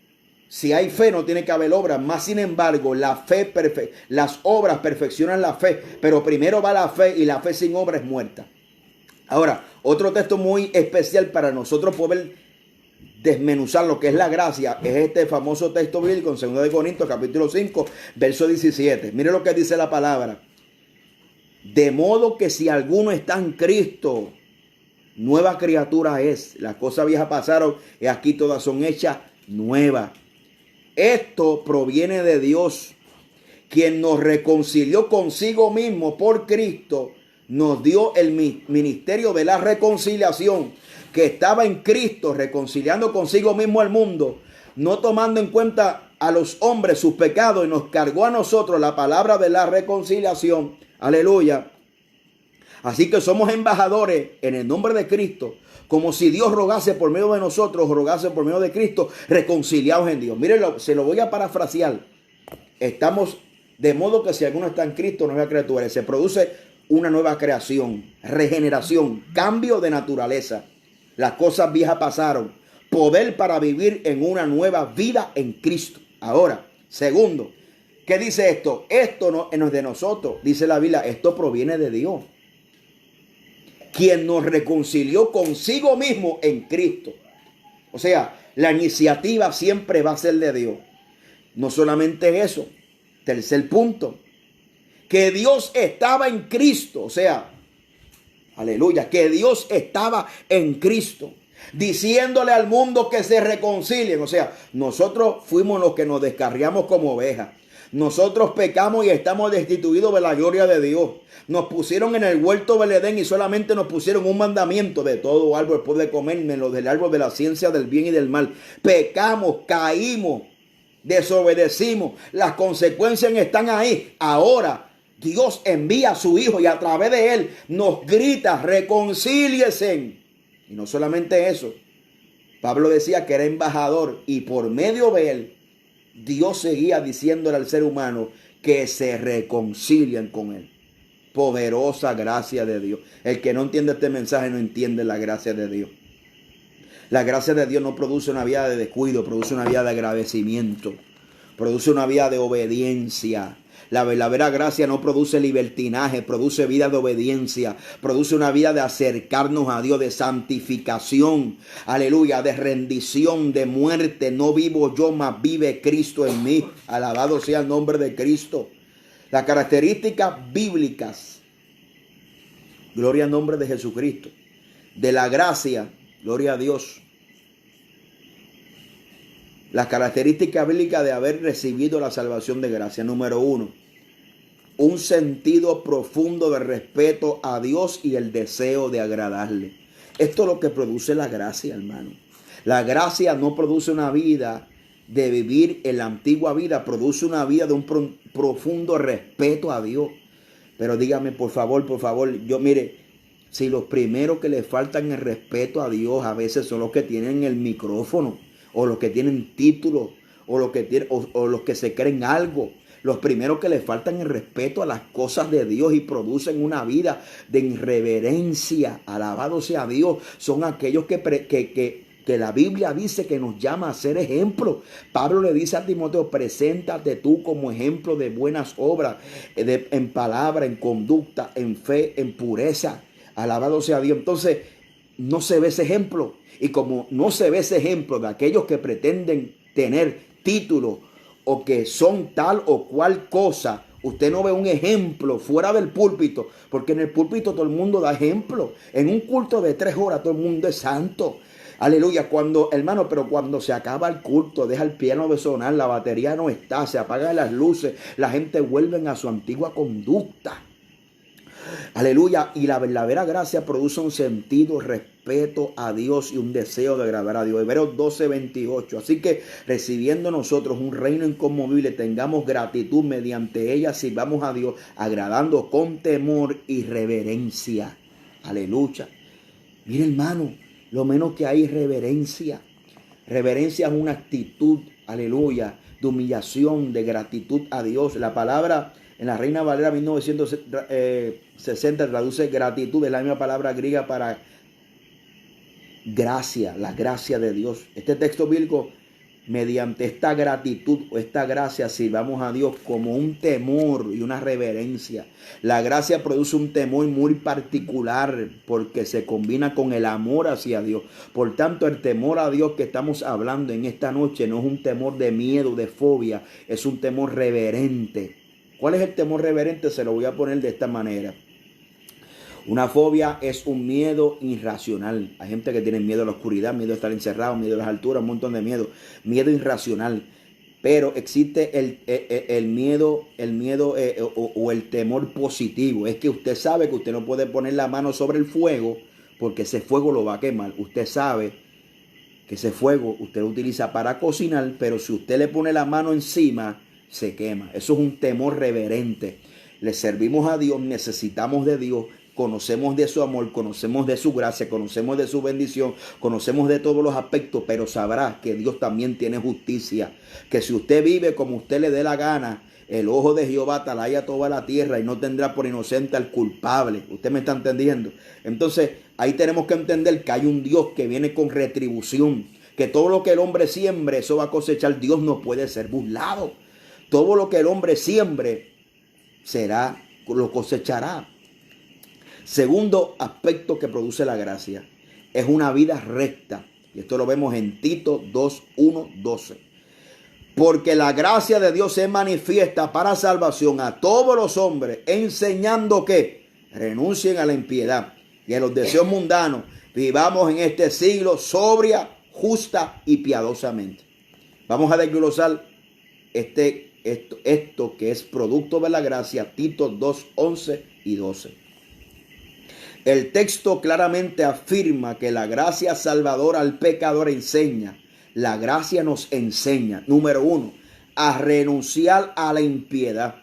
si hay fe no tiene que haber obras. Más sin embargo, las obras perfeccionan la fe. Pero primero va la fe, y la fe sin obra es muerta. Ahora, otro texto muy especial para nosotros poder desmenuzar lo que es la gracia es este famoso texto bíblico en 2 Corintios capítulo 5, verso 17. Mire lo que dice la palabra. De modo que si alguno está en Cristo, nueva criatura es. Las cosas viejas pasaron y aquí todas son hechas nuevas. Esto proviene de Dios, quien nos reconcilió consigo mismo por Cristo, nos dio el ministerio de la reconciliación, que estaba en Cristo reconciliando consigo mismo al mundo, no tomando en cuenta a los hombres sus pecados, y nos cargó a nosotros la palabra de la reconciliación. Aleluya. Así que somos embajadores en el nombre de Cristo, como si Dios rogase por medio de nosotros, rogase por medio de Cristo, reconciliados en Dios. Mírenlo, se lo voy a parafrasear. Estamos de modo que si alguno está en Cristo, nueva criatura. Se produce una nueva creación, regeneración, cambio de naturaleza. Las cosas viejas pasaron. Poder para vivir en una nueva vida en Cristo. Ahora, segundo, ¿qué dice esto? Esto no es de nosotros, dice la Biblia, esto proviene de Dios, quien nos reconcilió consigo mismo en Cristo. O sea, la iniciativa siempre va a ser de Dios. No solamente eso. Tercer punto. Que Dios estaba en Cristo. O sea, aleluya, que Dios estaba en Cristo, diciéndole al mundo que se reconcilien. O sea, nosotros fuimos los que nos descarriamos como ovejas. Nosotros pecamos y estamos destituidos de la gloria de Dios. Nos pusieron en el huerto del Edén y solamente nos pusieron un mandamiento: de todo árbol puede comer, menos del árbol de la ciencia del bien y del mal. Pecamos, caímos, desobedecimos. Las consecuencias están ahí. Ahora Dios envía a su Hijo y a través de Él nos grita: reconcíliesen. Y no solamente eso. Pablo decía que era embajador, y por medio de Él Dios seguía diciéndole al ser humano que se reconcilien con Él. Poderosa gracia de Dios. El que no entiende este mensaje no entiende la gracia de Dios. La gracia de Dios no produce una vida de descuido, produce una vida de agradecimiento, produce una vida de obediencia. La verdadera gracia no produce libertinaje, produce vida de obediencia, produce una vida de acercarnos a Dios, de santificación, aleluya, de rendición, de muerte. No vivo yo, mas vive Cristo en mí. Alabado sea el nombre de Cristo. Las características bíblicas, gloria al nombre de Jesucristo, de la gracia, gloria a Dios. Las características bíblicas de haber recibido la salvación de gracia. Número 1, un sentido profundo de respeto a Dios y el deseo de agradarle. Esto es lo que produce la gracia, hermano. La gracia no produce una vida de vivir en la antigua vida, produce una vida de un profundo respeto a Dios. Pero dígame, por favor, yo mire, si los primeros que le faltan el respeto a Dios a veces son los que tienen el micrófono, o los que tienen títulos, o los que se creen algo. Los primeros que le faltan el respeto a las cosas de Dios y producen una vida de irreverencia, alabado sea Dios, son aquellos que la Biblia dice que nos llama a ser ejemplo. Pablo le dice a Timoteo: preséntate tú como ejemplo de buenas obras, en palabra, en conducta, en fe, en pureza. Alabado sea Dios. Entonces, no se ve ese ejemplo. Y como no se ve ese ejemplo de aquellos que pretenden tener título o que son tal o cual cosa, usted no ve un ejemplo fuera del púlpito, porque en el púlpito todo el mundo da ejemplo. En un culto de 3 horas todo el mundo es santo. Aleluya, pero cuando se acaba el culto, deja el piano de sonar, la batería no está, se apagan las luces, la gente vuelve a su antigua conducta. Aleluya, y la verdadera gracia produce un sentido, respeto a Dios y un deseo de agradar a Dios. Hebreos 12:28. Así que recibiendo nosotros un reino inconmovible, tengamos gratitud mediante ella, sirvamos a Dios, agradando con temor y reverencia. Aleluya. Mire, hermano, lo menos que hay es reverencia. Reverencia es una actitud, aleluya, de humillación, de gratitud a Dios. La palabra en la Reina Valera 1960 traduce gratitud, es la misma palabra griega para gracia, la gracia de Dios. Este texto bíblico, mediante esta gratitud o esta gracia, sirvamos a Dios como un temor y una reverencia. La gracia produce un temor muy particular porque se combina con el amor hacia Dios. Por tanto, el temor a Dios que estamos hablando en esta noche no es un temor de miedo, de fobia, es un temor reverente. ¿Cuál es el temor reverente? Se lo voy a poner de esta manera. Una fobia es un miedo irracional. Hay gente que tiene miedo a la oscuridad, miedo a estar encerrado, miedo a las alturas, un montón de miedo. Miedo irracional. Pero existe el miedo o el temor positivo. Es que usted sabe que usted no puede poner la mano sobre el fuego porque ese fuego lo va a quemar. Usted sabe que ese fuego usted lo utiliza para cocinar, pero si usted le pone la mano encima, se quema. Eso es un temor reverente. Le servimos a Dios, necesitamos de Dios, conocemos de su amor, conocemos de su gracia, conocemos de su bendición, conocemos de todos los aspectos, pero sabrá que Dios también tiene justicia, que si usted vive como usted le dé la gana, el ojo de Jehová atalaya toda la tierra y no tendrá por inocente al culpable. ¿Usted me está entendiendo? Entonces, ahí tenemos que entender que hay un Dios que viene con retribución, que todo lo que el hombre siembre, eso va a cosechar. Dios no puede ser burlado. Todo lo que el hombre siembre lo cosechará. Segundo aspecto que produce la gracia es una vida recta. Y esto lo vemos en Tito 2:1-12. Porque la gracia de Dios se manifiesta para salvación a todos los hombres, enseñando que renuncien a la impiedad y a los deseos mundanos. Vivamos en este siglo sobria, justa y piadosamente. Vamos a desglosar esto que es producto de la gracia, Tito 2:11 y 12. El texto claramente afirma que la gracia salvadora al pecador enseña. La gracia nos enseña, número 1, a renunciar a la impiedad.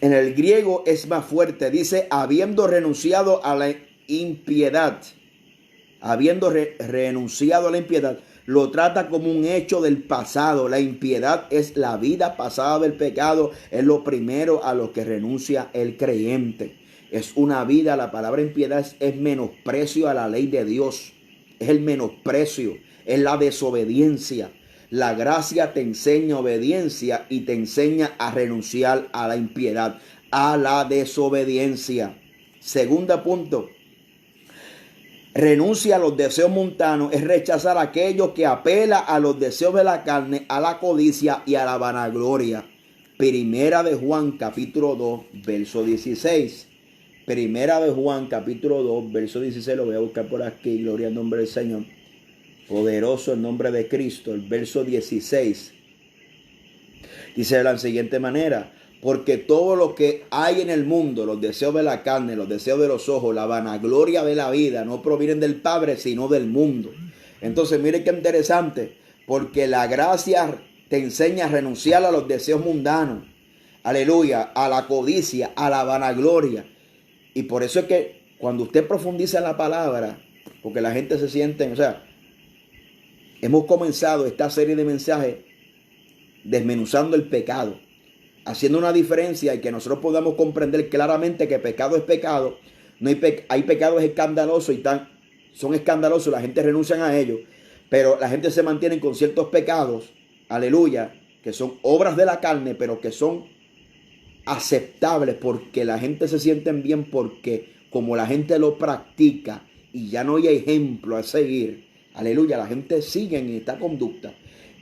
En el griego es más fuerte, dice habiendo renunciado a la impiedad. Habiendo renunciado a la impiedad. Lo trata como un hecho del pasado. La impiedad es la vida pasada del pecado. Es lo primero a lo que renuncia el creyente. Es una vida, la palabra impiedad es menosprecio a la ley de Dios. Es el menosprecio, es la desobediencia. La gracia te enseña obediencia y te enseña a renunciar a la impiedad, a la desobediencia. Segundo punto. Renuncia a los deseos mundanos es rechazar a aquellos que apelan a los deseos de la carne, a la codicia y a la vanagloria. Primera de Juan capítulo 2, verso 16. Primera de Juan capítulo 2, verso 16. Lo voy a buscar por aquí. Gloria al nombre del Señor. Poderoso el nombre de Cristo. El verso 16. Dice de la siguiente manera. Porque todo lo que hay en el mundo, los deseos de la carne, los deseos de los ojos, la vanagloria de la vida, no provienen del Padre, sino del mundo. Entonces, mire qué interesante, porque la gracia te enseña a renunciar a los deseos mundanos, aleluya, a la codicia, a la vanagloria. Y por eso es que cuando usted profundiza en la palabra, porque la gente se siente, hemos comenzado esta serie de mensajes desmenuzando el pecado, haciendo una diferencia y que nosotros podamos comprender claramente que pecado es pecado. No hay pecados escandalosos y son escandalosos, la gente renuncia a ellos, pero la gente se mantiene con ciertos pecados, aleluya, que son obras de la carne, pero que son aceptables porque la gente se siente bien, porque como la gente lo practica y ya no hay ejemplo a seguir, aleluya, la gente sigue en esta conducta.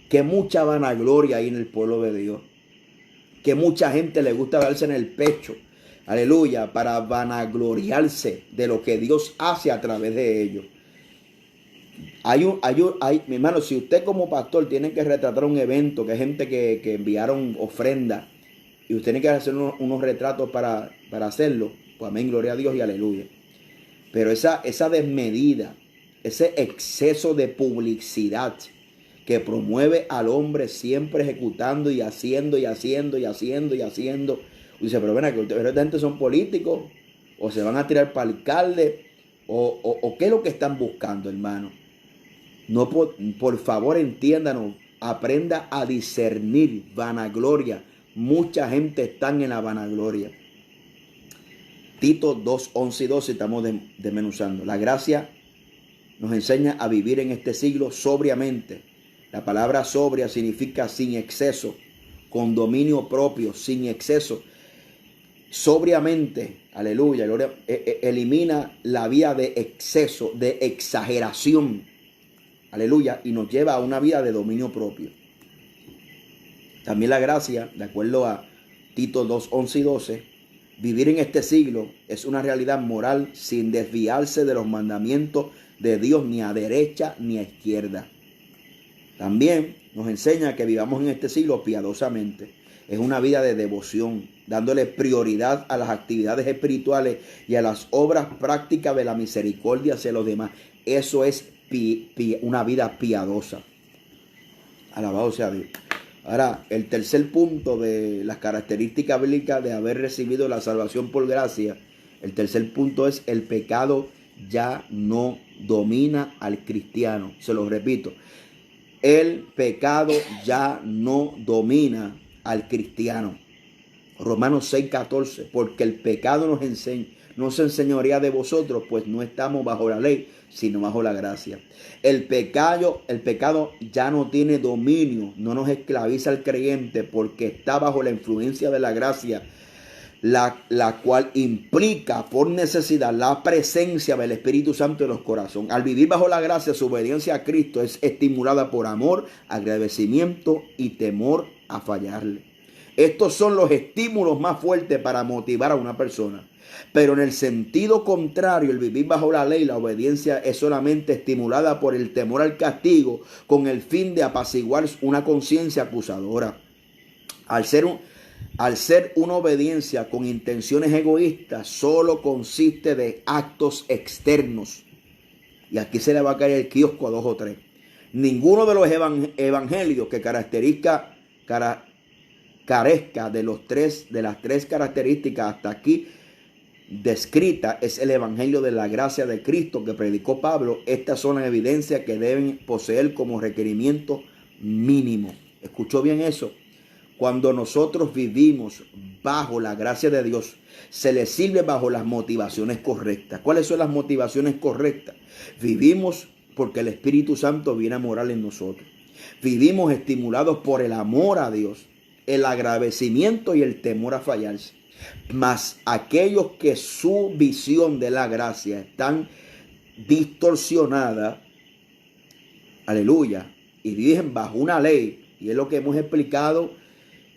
Que mucha vanagloria hay en el pueblo de Dios. Que mucha gente le gusta darse en el pecho, aleluya, para vanagloriarse de lo que Dios hace a través de ellos. Mi hermano, si usted como pastor tiene que retratar un evento, que hay gente que enviaron ofrenda y usted tiene que hacer unos retratos para hacerlo, pues amén, gloria a Dios y aleluya. Pero esa desmedida, ese exceso de publicidad que promueve al hombre siempre ejecutando y haciendo. Dice, pero ven aquí, ¿esta gente son políticos? ¿O se van a tirar para alcalde? ¿O qué es lo que están buscando, hermano? No, por favor, entiéndanos, aprenda a discernir vanagloria. Mucha gente está en la vanagloria. Tito 2, 11 y 12 estamos desmenuzando. La gracia nos enseña a vivir en este siglo sobriamente. La palabra sobria significa sin exceso, con dominio propio, sin exceso. Sobriamente, aleluya, gloria, elimina la vida de exceso, de exageración, aleluya, y nos lleva a una vida de dominio propio. También la gracia, de acuerdo a Tito 2, 11 y 12, vivir en este siglo es una realidad moral sin desviarse de los mandamientos de Dios ni a derecha ni a izquierda. También nos enseña que vivamos en este siglo piadosamente. Es una vida de devoción, dándole prioridad a las actividades espirituales y a las obras prácticas de la misericordia hacia los demás. Eso es una vida piadosa. Alabado sea Dios. Ahora, el tercer punto de las características bíblicas de haber recibido la salvación por gracia, el tercer punto es: el pecado ya no domina al cristiano. Se lo repito. El pecado ya no domina al cristiano. Romanos 6, 14. Porque el pecado no se enseñorea de vosotros, pues no estamos bajo la ley, sino bajo la gracia. El pecado ya no tiene dominio, no nos esclaviza al creyente, porque está bajo la influencia de la gracia, la cual implica por necesidad la presencia del Espíritu Santo en los corazones. Al vivir bajo la gracia, su obediencia a Cristo es estimulada por amor, agradecimiento y temor a fallarle. Estos son los estímulos más fuertes para motivar a una persona. Pero en el sentido contrario, el vivir bajo la ley, la obediencia es solamente estimulada por el temor al castigo, con el fin de apaciguar una conciencia acusadora. Al ser una obediencia con intenciones egoístas, solo consiste de actos externos. Y aquí se le va a caer el kiosco a 2 o 3. Ninguno de los evangelios que carezca de las tres características hasta aquí descrita es el evangelio de la gracia de Cristo que predicó Pablo. Estas son las evidencias que deben poseer como requerimiento mínimo. ¿Escuchó bien eso? Cuando nosotros vivimos bajo la gracia de Dios, se le sirve bajo las motivaciones correctas. ¿Cuáles son las motivaciones correctas? Vivimos porque el Espíritu Santo viene a morar en nosotros. Vivimos estimulados por el amor a Dios, el agradecimiento y el temor a fallarse. Mas aquellos que su visión de la gracia están distorsionada, aleluya, y viven bajo una ley, y es lo que hemos explicado.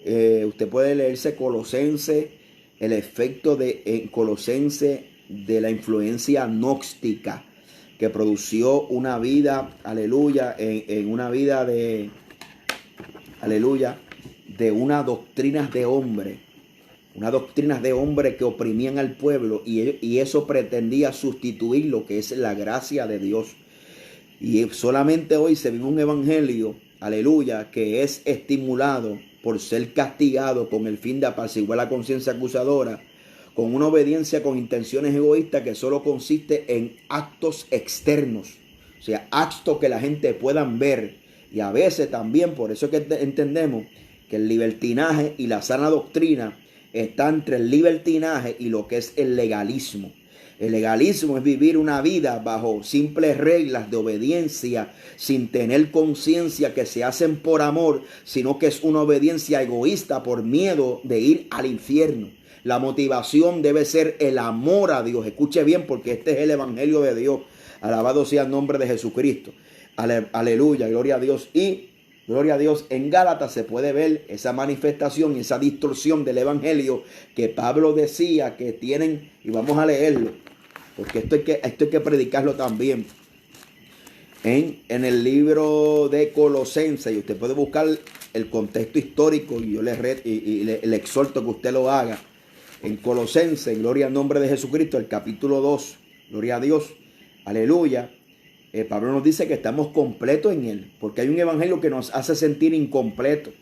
Usted puede leerse Colosense, el efecto en Colosense de la influencia gnóstica que produció una vida, aleluya, en una vida de, aleluya, de unas doctrinas de hombre. Unas doctrinas de hombre que oprimían al pueblo, y eso pretendía sustituir lo que es la gracia de Dios. Y solamente hoy se vive un evangelio, aleluya, que es estimulado por ser castigado con el fin de apaciguar la conciencia acusadora, con una obediencia con intenciones egoístas que solo consiste en actos externos, o sea, actos que la gente puedan ver. Y a veces también, por eso es que entendemos que el libertinaje y la sana doctrina está entre el libertinaje y lo que es el legalismo. El legalismo es vivir una vida bajo simples reglas de obediencia, sin tener conciencia que se hacen por amor, sino que es una obediencia egoísta por miedo de ir al infierno. La motivación debe ser el amor a Dios. Escuche bien, porque este es el evangelio de Dios. Alabado sea el nombre de Jesucristo. Aleluya, gloria a Dios. Y gloria a Dios, en Gálatas se puede ver esa manifestación y esa distorsión del evangelio que Pablo decía que tienen, y vamos a leerlo, porque esto hay que predicarlo también. En el libro de Colosenses, y usted puede buscar el contexto histórico, y yo le exhorto que usted lo haga. En Colosenses, gloria al nombre de Jesucristo, el capítulo 2, gloria a Dios, aleluya. Pablo nos dice que estamos completos en Él, porque hay un evangelio que nos hace sentir incompletos.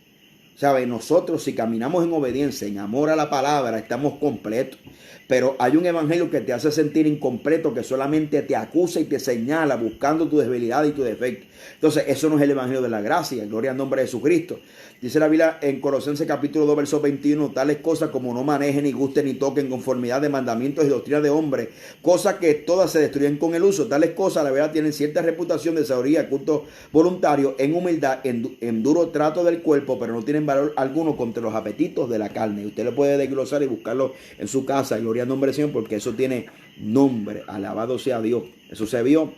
¿Sabe? Nosotros, si caminamos en obediencia, en amor a la palabra, estamos completos. Pero hay un evangelio que te hace sentir incompleto, que solamente te acusa y te señala buscando tu debilidad y tu defecto. Entonces, eso no es el evangelio de la gracia. Gloria al nombre de Jesucristo. Dice la Biblia en Colosenses capítulo 2, verso 21, tales cosas como no manejen, ni gusten, ni toquen conformidad de mandamientos y doctrinas de hombres, cosas que todas se destruyen con el uso. Tales cosas, la verdad, tienen cierta reputación de sabiduría, culto voluntario, en humildad, en duro trato del cuerpo, pero no tienen valor alguno contra los apetitos de la carne. Usted lo puede desglosar y buscarlo en su casa. Gloria al nombre del Señor, porque eso tiene nombre. Alabado sea Dios. Eso se vio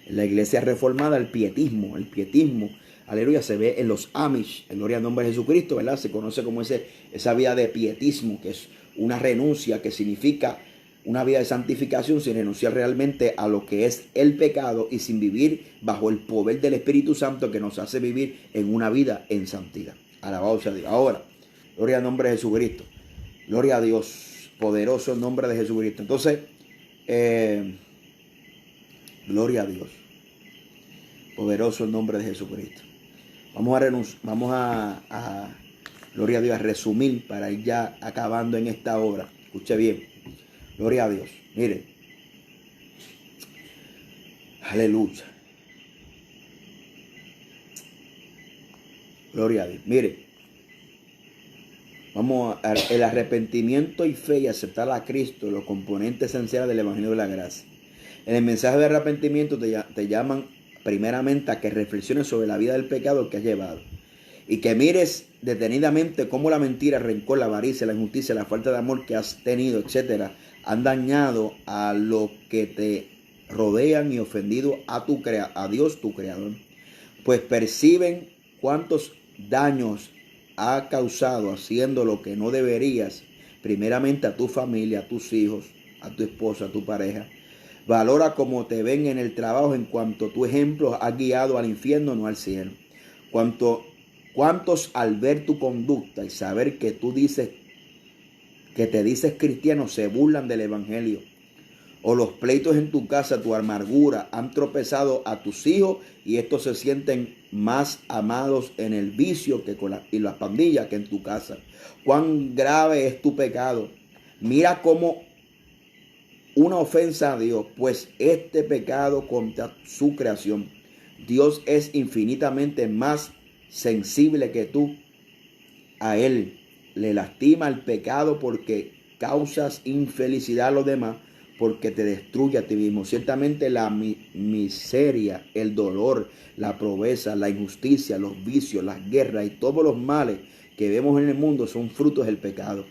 en la iglesia reformada, el pietismo. Aleluya, se ve en los Amish, en gloria al nombre de Jesucristo, ¿verdad? Se conoce como esa vida de pietismo, que es una renuncia, que significa una vida de santificación sin renunciar realmente a lo que es el pecado y sin vivir bajo el poder del Espíritu Santo que nos hace vivir en una vida en santidad. Alabado sea Dios. Ahora, gloria al nombre de Jesucristo. Gloria a Dios, poderoso el nombre de Jesucristo. Entonces, gloria a Dios, poderoso el nombre de Jesucristo. Vamos a gloria a Dios, a resumir para ir ya acabando en esta hora. Escuche bien. Gloria a Dios. Mire. Aleluya. Gloria a Dios. Mire. Vamos a el arrepentimiento y fe y aceptar a Cristo, los componentes esenciales del Evangelio de la Gracia. En el mensaje de arrepentimiento te llaman primeramente a que reflexiones sobre la vida del pecado que has llevado y que mires detenidamente cómo la mentira, el rencor, la avaricia, la injusticia, la falta de amor que has tenido, etcétera, han dañado a los que te rodean y ofendido a Dios, tu Creador. Pues perciben cuántos daños ha causado haciendo lo que no deberías, primeramente a tu familia, a tus hijos, a tu esposa, a tu pareja. Valora cómo te ven en el trabajo en cuanto tu ejemplo ha guiado al infierno, no al cielo. ¿Cuántos al ver tu conducta y saber que te dices cristiano se burlan del evangelio? O los pleitos en tu casa, tu amargura, han tropezado a tus hijos y estos se sienten más amados en el vicio y las pandillas que en tu casa. Cuán grave es tu pecado. Mira cómo una ofensa a Dios, pues este pecado contra su creación. Dios es infinitamente más sensible que tú. A Él le lastima el pecado porque causas infelicidad a los demás porque te destruye a ti mismo. Ciertamente la miseria, el dolor, la pobreza, la injusticia, los vicios, las guerras y todos los males que vemos en el mundo son frutos del pecado.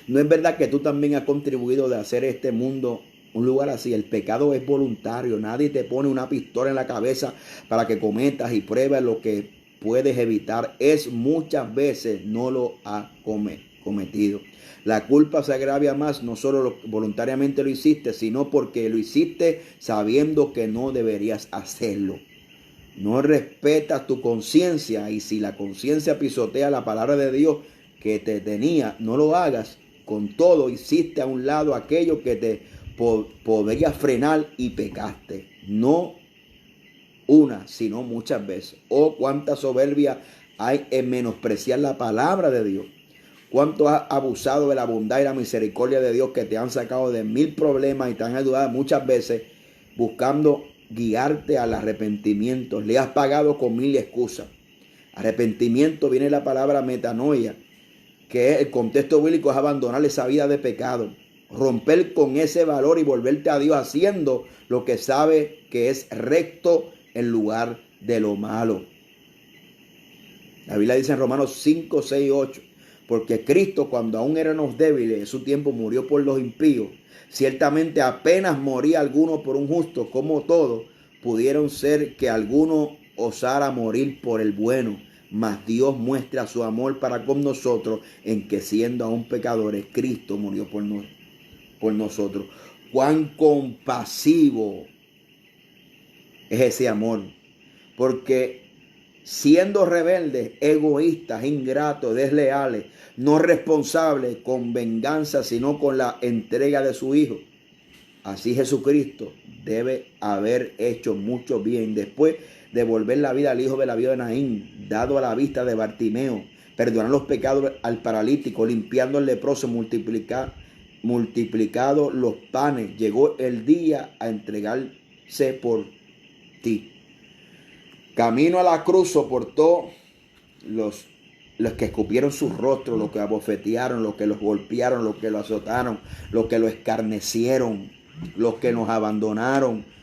¿No es verdad que tú también has contribuido de hacer este mundo un lugar así? El pecado es voluntario. Nadie te pone una pistola en la cabeza para que cometas y pruebes lo que puedes evitar. Es muchas veces no lo ha cometido. La culpa se agravia más, no solo voluntariamente lo hiciste, sino porque lo hiciste sabiendo que no deberías hacerlo. No respetas tu conciencia, y si la conciencia pisotea la palabra de Dios que te tenía, no lo hagas. Con todo, hiciste a un lado aquello que te podría frenar y pecaste. No una, sino muchas veces. Oh, cuánta soberbia hay en menospreciar la palabra de Dios. Cuánto has abusado de la bondad y la misericordia de Dios, que te han sacado de 1000 problemas y te han ayudado muchas veces buscando guiarte al arrepentimiento. Le has pagado con 1000 excusas. Arrepentimiento viene la palabra metanoia, que es el contexto bíblico, es abandonar esa vida de pecado, romper con ese valor y volverte a Dios haciendo lo que sabe que es recto en lugar de lo malo. La Biblia dice en Romanos 5, 6, 8, porque Cristo, cuando aún éramos débiles, en su tiempo murió por los impíos. Ciertamente apenas moría alguno por un justo, como todos pudieron ser que alguno osara morir por el bueno. Mas Dios muestra su amor para con nosotros en que, siendo aún pecadores, Cristo murió por nosotros. Cuán compasivo es ese amor. Porque siendo rebeldes, egoístas, ingratos, desleales, no responsables con venganza, sino con la entrega de su Hijo, así Jesucristo debe haber hecho mucho bien después de devolver la vida al hijo de la viuda de Naín, dado a la vista de Bartimeo, perdonar los pecados al paralítico, limpiando al leproso, multiplicado los panes. Llegó el día a entregarse por ti. Camino a la cruz soportó los que escupieron sus rostros, los que abofetearon, los que los golpearon, los que lo azotaron, los que lo escarnecieron, los que nos abandonaron.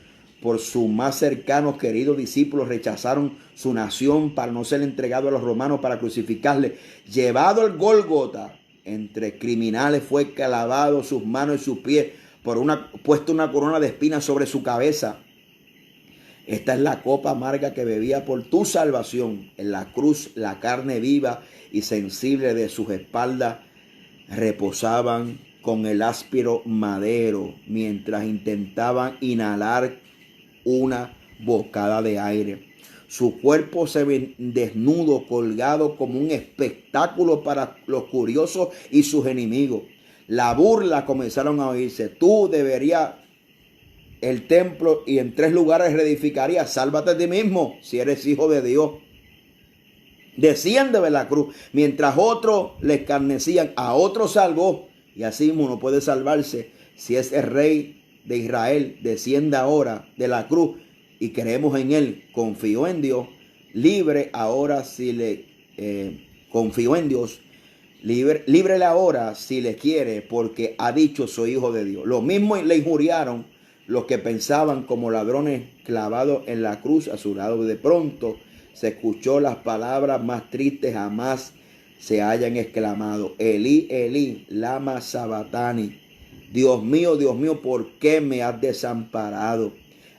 Por sus más cercanos, queridos discípulos, rechazaron su nación para no ser entregado a los romanos para crucificarle. Llevado al Gólgota, entre criminales, fue clavado sus manos y sus pies, puesto una corona de espinas sobre su cabeza. Esta es la copa amarga que bebía por tu salvación. En la cruz, la carne viva y sensible de sus espaldas reposaban con el áspero madero, mientras intentaban inhalar una bocada de aire. Su cuerpo se ve desnudo, colgado como un espectáculo para los curiosos y sus enemigos. La burla comenzaron a oírse. Tú deberías el templo y en 3 lugares reedificarías. Sálvate a ti mismo si eres hijo de Dios. Desciende de la cruz. Mientras otros le escarnecían, a otros salvó. Y así uno puede salvarse si es el rey de Israel. Descienda ahora de la cruz y creemos en él. Confío en Dios. Libre ahora si le confío en Dios. Líbrele ahora si le quiere, porque ha dicho soy hijo de Dios. Lo mismo le injuriaron los que pensaban como ladrones clavados en la cruz a su lado. De pronto se escuchó las palabras más tristes jamás se hayan exclamado. Elí, Elí, lama sabatani. Dios mío, ¿por qué me has desamparado?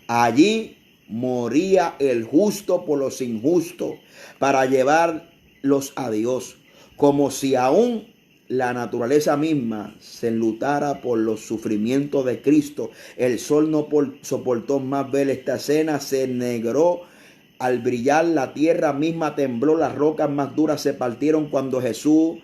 Allí moría el justo por los injustos para llevarlos a Dios, como si aún la naturaleza misma se enlutara por los sufrimientos de Cristo. El sol no soportó más ver esta escena, se negró al brillar, la tierra misma tembló, las rocas más duras se partieron cuando Jesús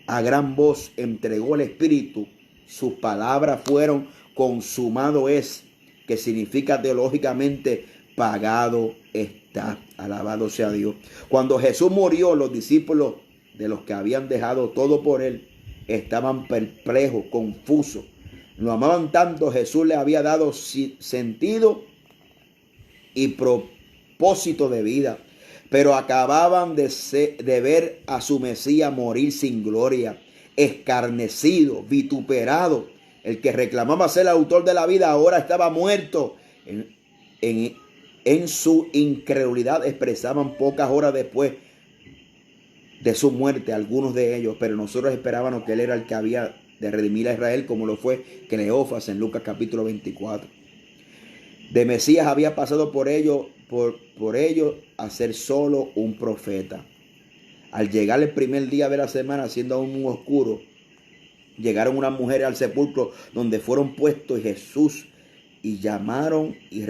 a gran voz entregó el Espíritu. Sus palabras fueron consumado es, que significa teológicamente pagado está. Alabado sea Dios. Cuando Jesús murió, los discípulos de los que habían dejado todo por él estaban perplejos, confusos. Lo amaban tanto, Jesús le había dado sentido y propósito de vida, pero acababan de ver a su Mesías morir sin gloria, escarnecido, vituperado, el que reclamaba ser el autor de la vida, ahora estaba muerto. En su incredulidad expresaban pocas horas después de su muerte algunos de ellos, pero nosotros esperábamos que él era el que había de redimir a Israel, como lo fue Cleofas en Lucas capítulo 24. De Mesías había pasado por ello a ser solo un profeta. Al llegar el primer día de la semana, siendo aún muy oscuro, llegaron unas mujeres al sepulcro donde fueron puestos Jesús y llamaron y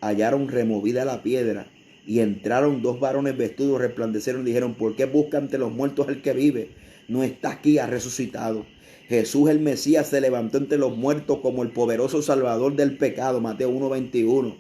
hallaron removida la piedra. Y entraron dos varones vestidos resplandecieron y dijeron: ¿por qué buscan entre los muertos al que vive? No está aquí, ha resucitado. Jesús el Mesías se levantó entre los muertos como el poderoso salvador del pecado. Mateo 1:21.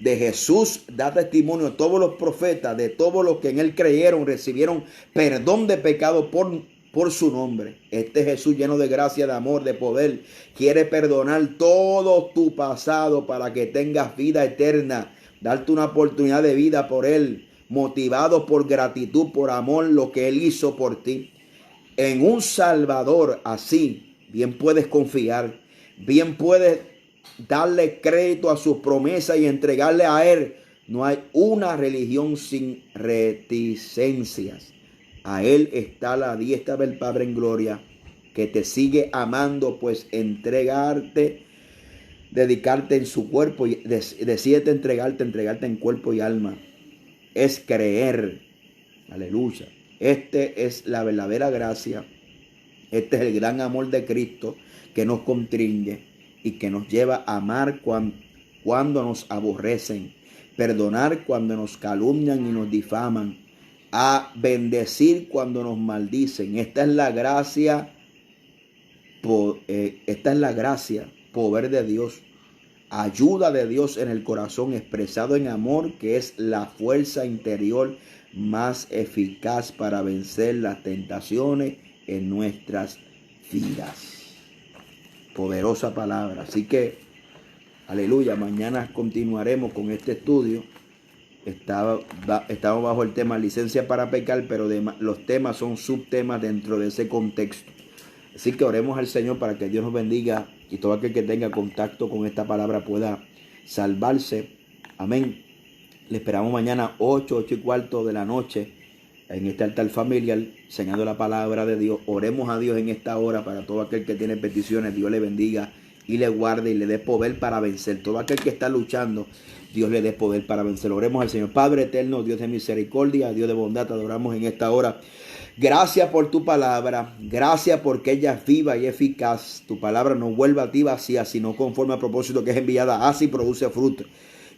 De Jesús da testimonio todos los profetas, de todos los que en él creyeron, recibieron perdón de pecado por su nombre. Este Jesús, lleno de gracia, de amor, de poder, quiere perdonar todo tu pasado para que tengas vida eterna, darte una oportunidad de vida por él, motivado por gratitud, por amor, lo que él hizo por ti. En un Salvador así, bien puedes confiar, bien puedes darle crédito a sus promesas y entregarle a él. No hay una religión sin reticencias. A él está la diestra del Padre en gloria, que te sigue amando, pues dedicarte en su cuerpo, y decídete entregarte en cuerpo y alma. Es creer. Aleluya. Este es la verdadera gracia. Este es el gran amor de Cristo que nos constriñe y que nos lleva a amar cuando nos aborrecen, perdonar cuando nos calumnian y nos difaman, a bendecir cuando nos maldicen. Esta es la gracia, poder de Dios, ayuda de Dios en el corazón expresado en amor, que es la fuerza interior más eficaz para vencer las tentaciones en nuestras vidas. Poderosa palabra. Así que, aleluya, mañana continuaremos con este estudio. Estamos bajo el tema licencia para pecar, pero los temas son subtemas dentro de ese contexto. Así que oremos al Señor para que Dios nos bendiga y todo aquel que tenga contacto con esta palabra pueda salvarse. Amén. Le esperamos mañana 8:15 de la noche en este altar familiar, enseñando la palabra de Dios. Oremos a Dios en esta hora para todo aquel que tiene peticiones. Dios le bendiga y le guarde y le dé poder para vencer. Todo aquel que está luchando, Dios le dé poder para vencer. Oremos al Señor. Padre eterno, Dios de misericordia, Dios de bondad, te adoramos en esta hora. Gracias por tu palabra. Gracias porque ella es viva y eficaz. Tu palabra no vuelve a ti vacía, sino conforme al propósito que es enviada, así produce fruto.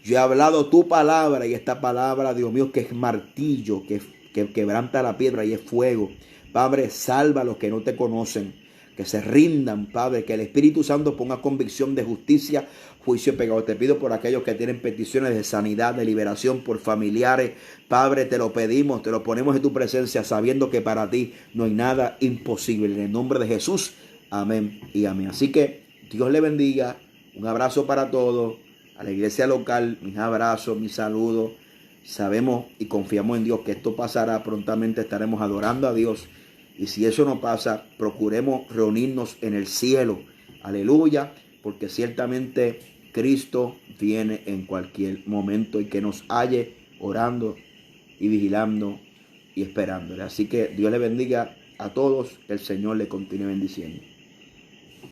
Yo he hablado tu palabra y esta palabra, Dios mío, que es martillo, que quebranta la piedra y es fuego. Padre, salva a los que no te conocen, que se rindan, Padre, que el Espíritu Santo ponga convicción de justicia, juicio y pecado. Te pido por aquellos que tienen peticiones de sanidad, de liberación, por familiares. Padre, te lo pedimos, te lo ponemos en tu presencia, sabiendo que para ti no hay nada imposible. En el nombre de Jesús, amén y amén. Así que Dios le bendiga. Un abrazo para todos. A la iglesia local, mis abrazos, mis saludos. Sabemos y confiamos en Dios que esto pasará. Prontamente estaremos adorando a Dios. Y si eso no pasa, procuremos reunirnos en el cielo. Aleluya. Porque ciertamente Cristo viene en cualquier momento y que nos halle orando y vigilando y esperándole. Así que Dios le bendiga a todos. Que el Señor le continúe bendiciendo.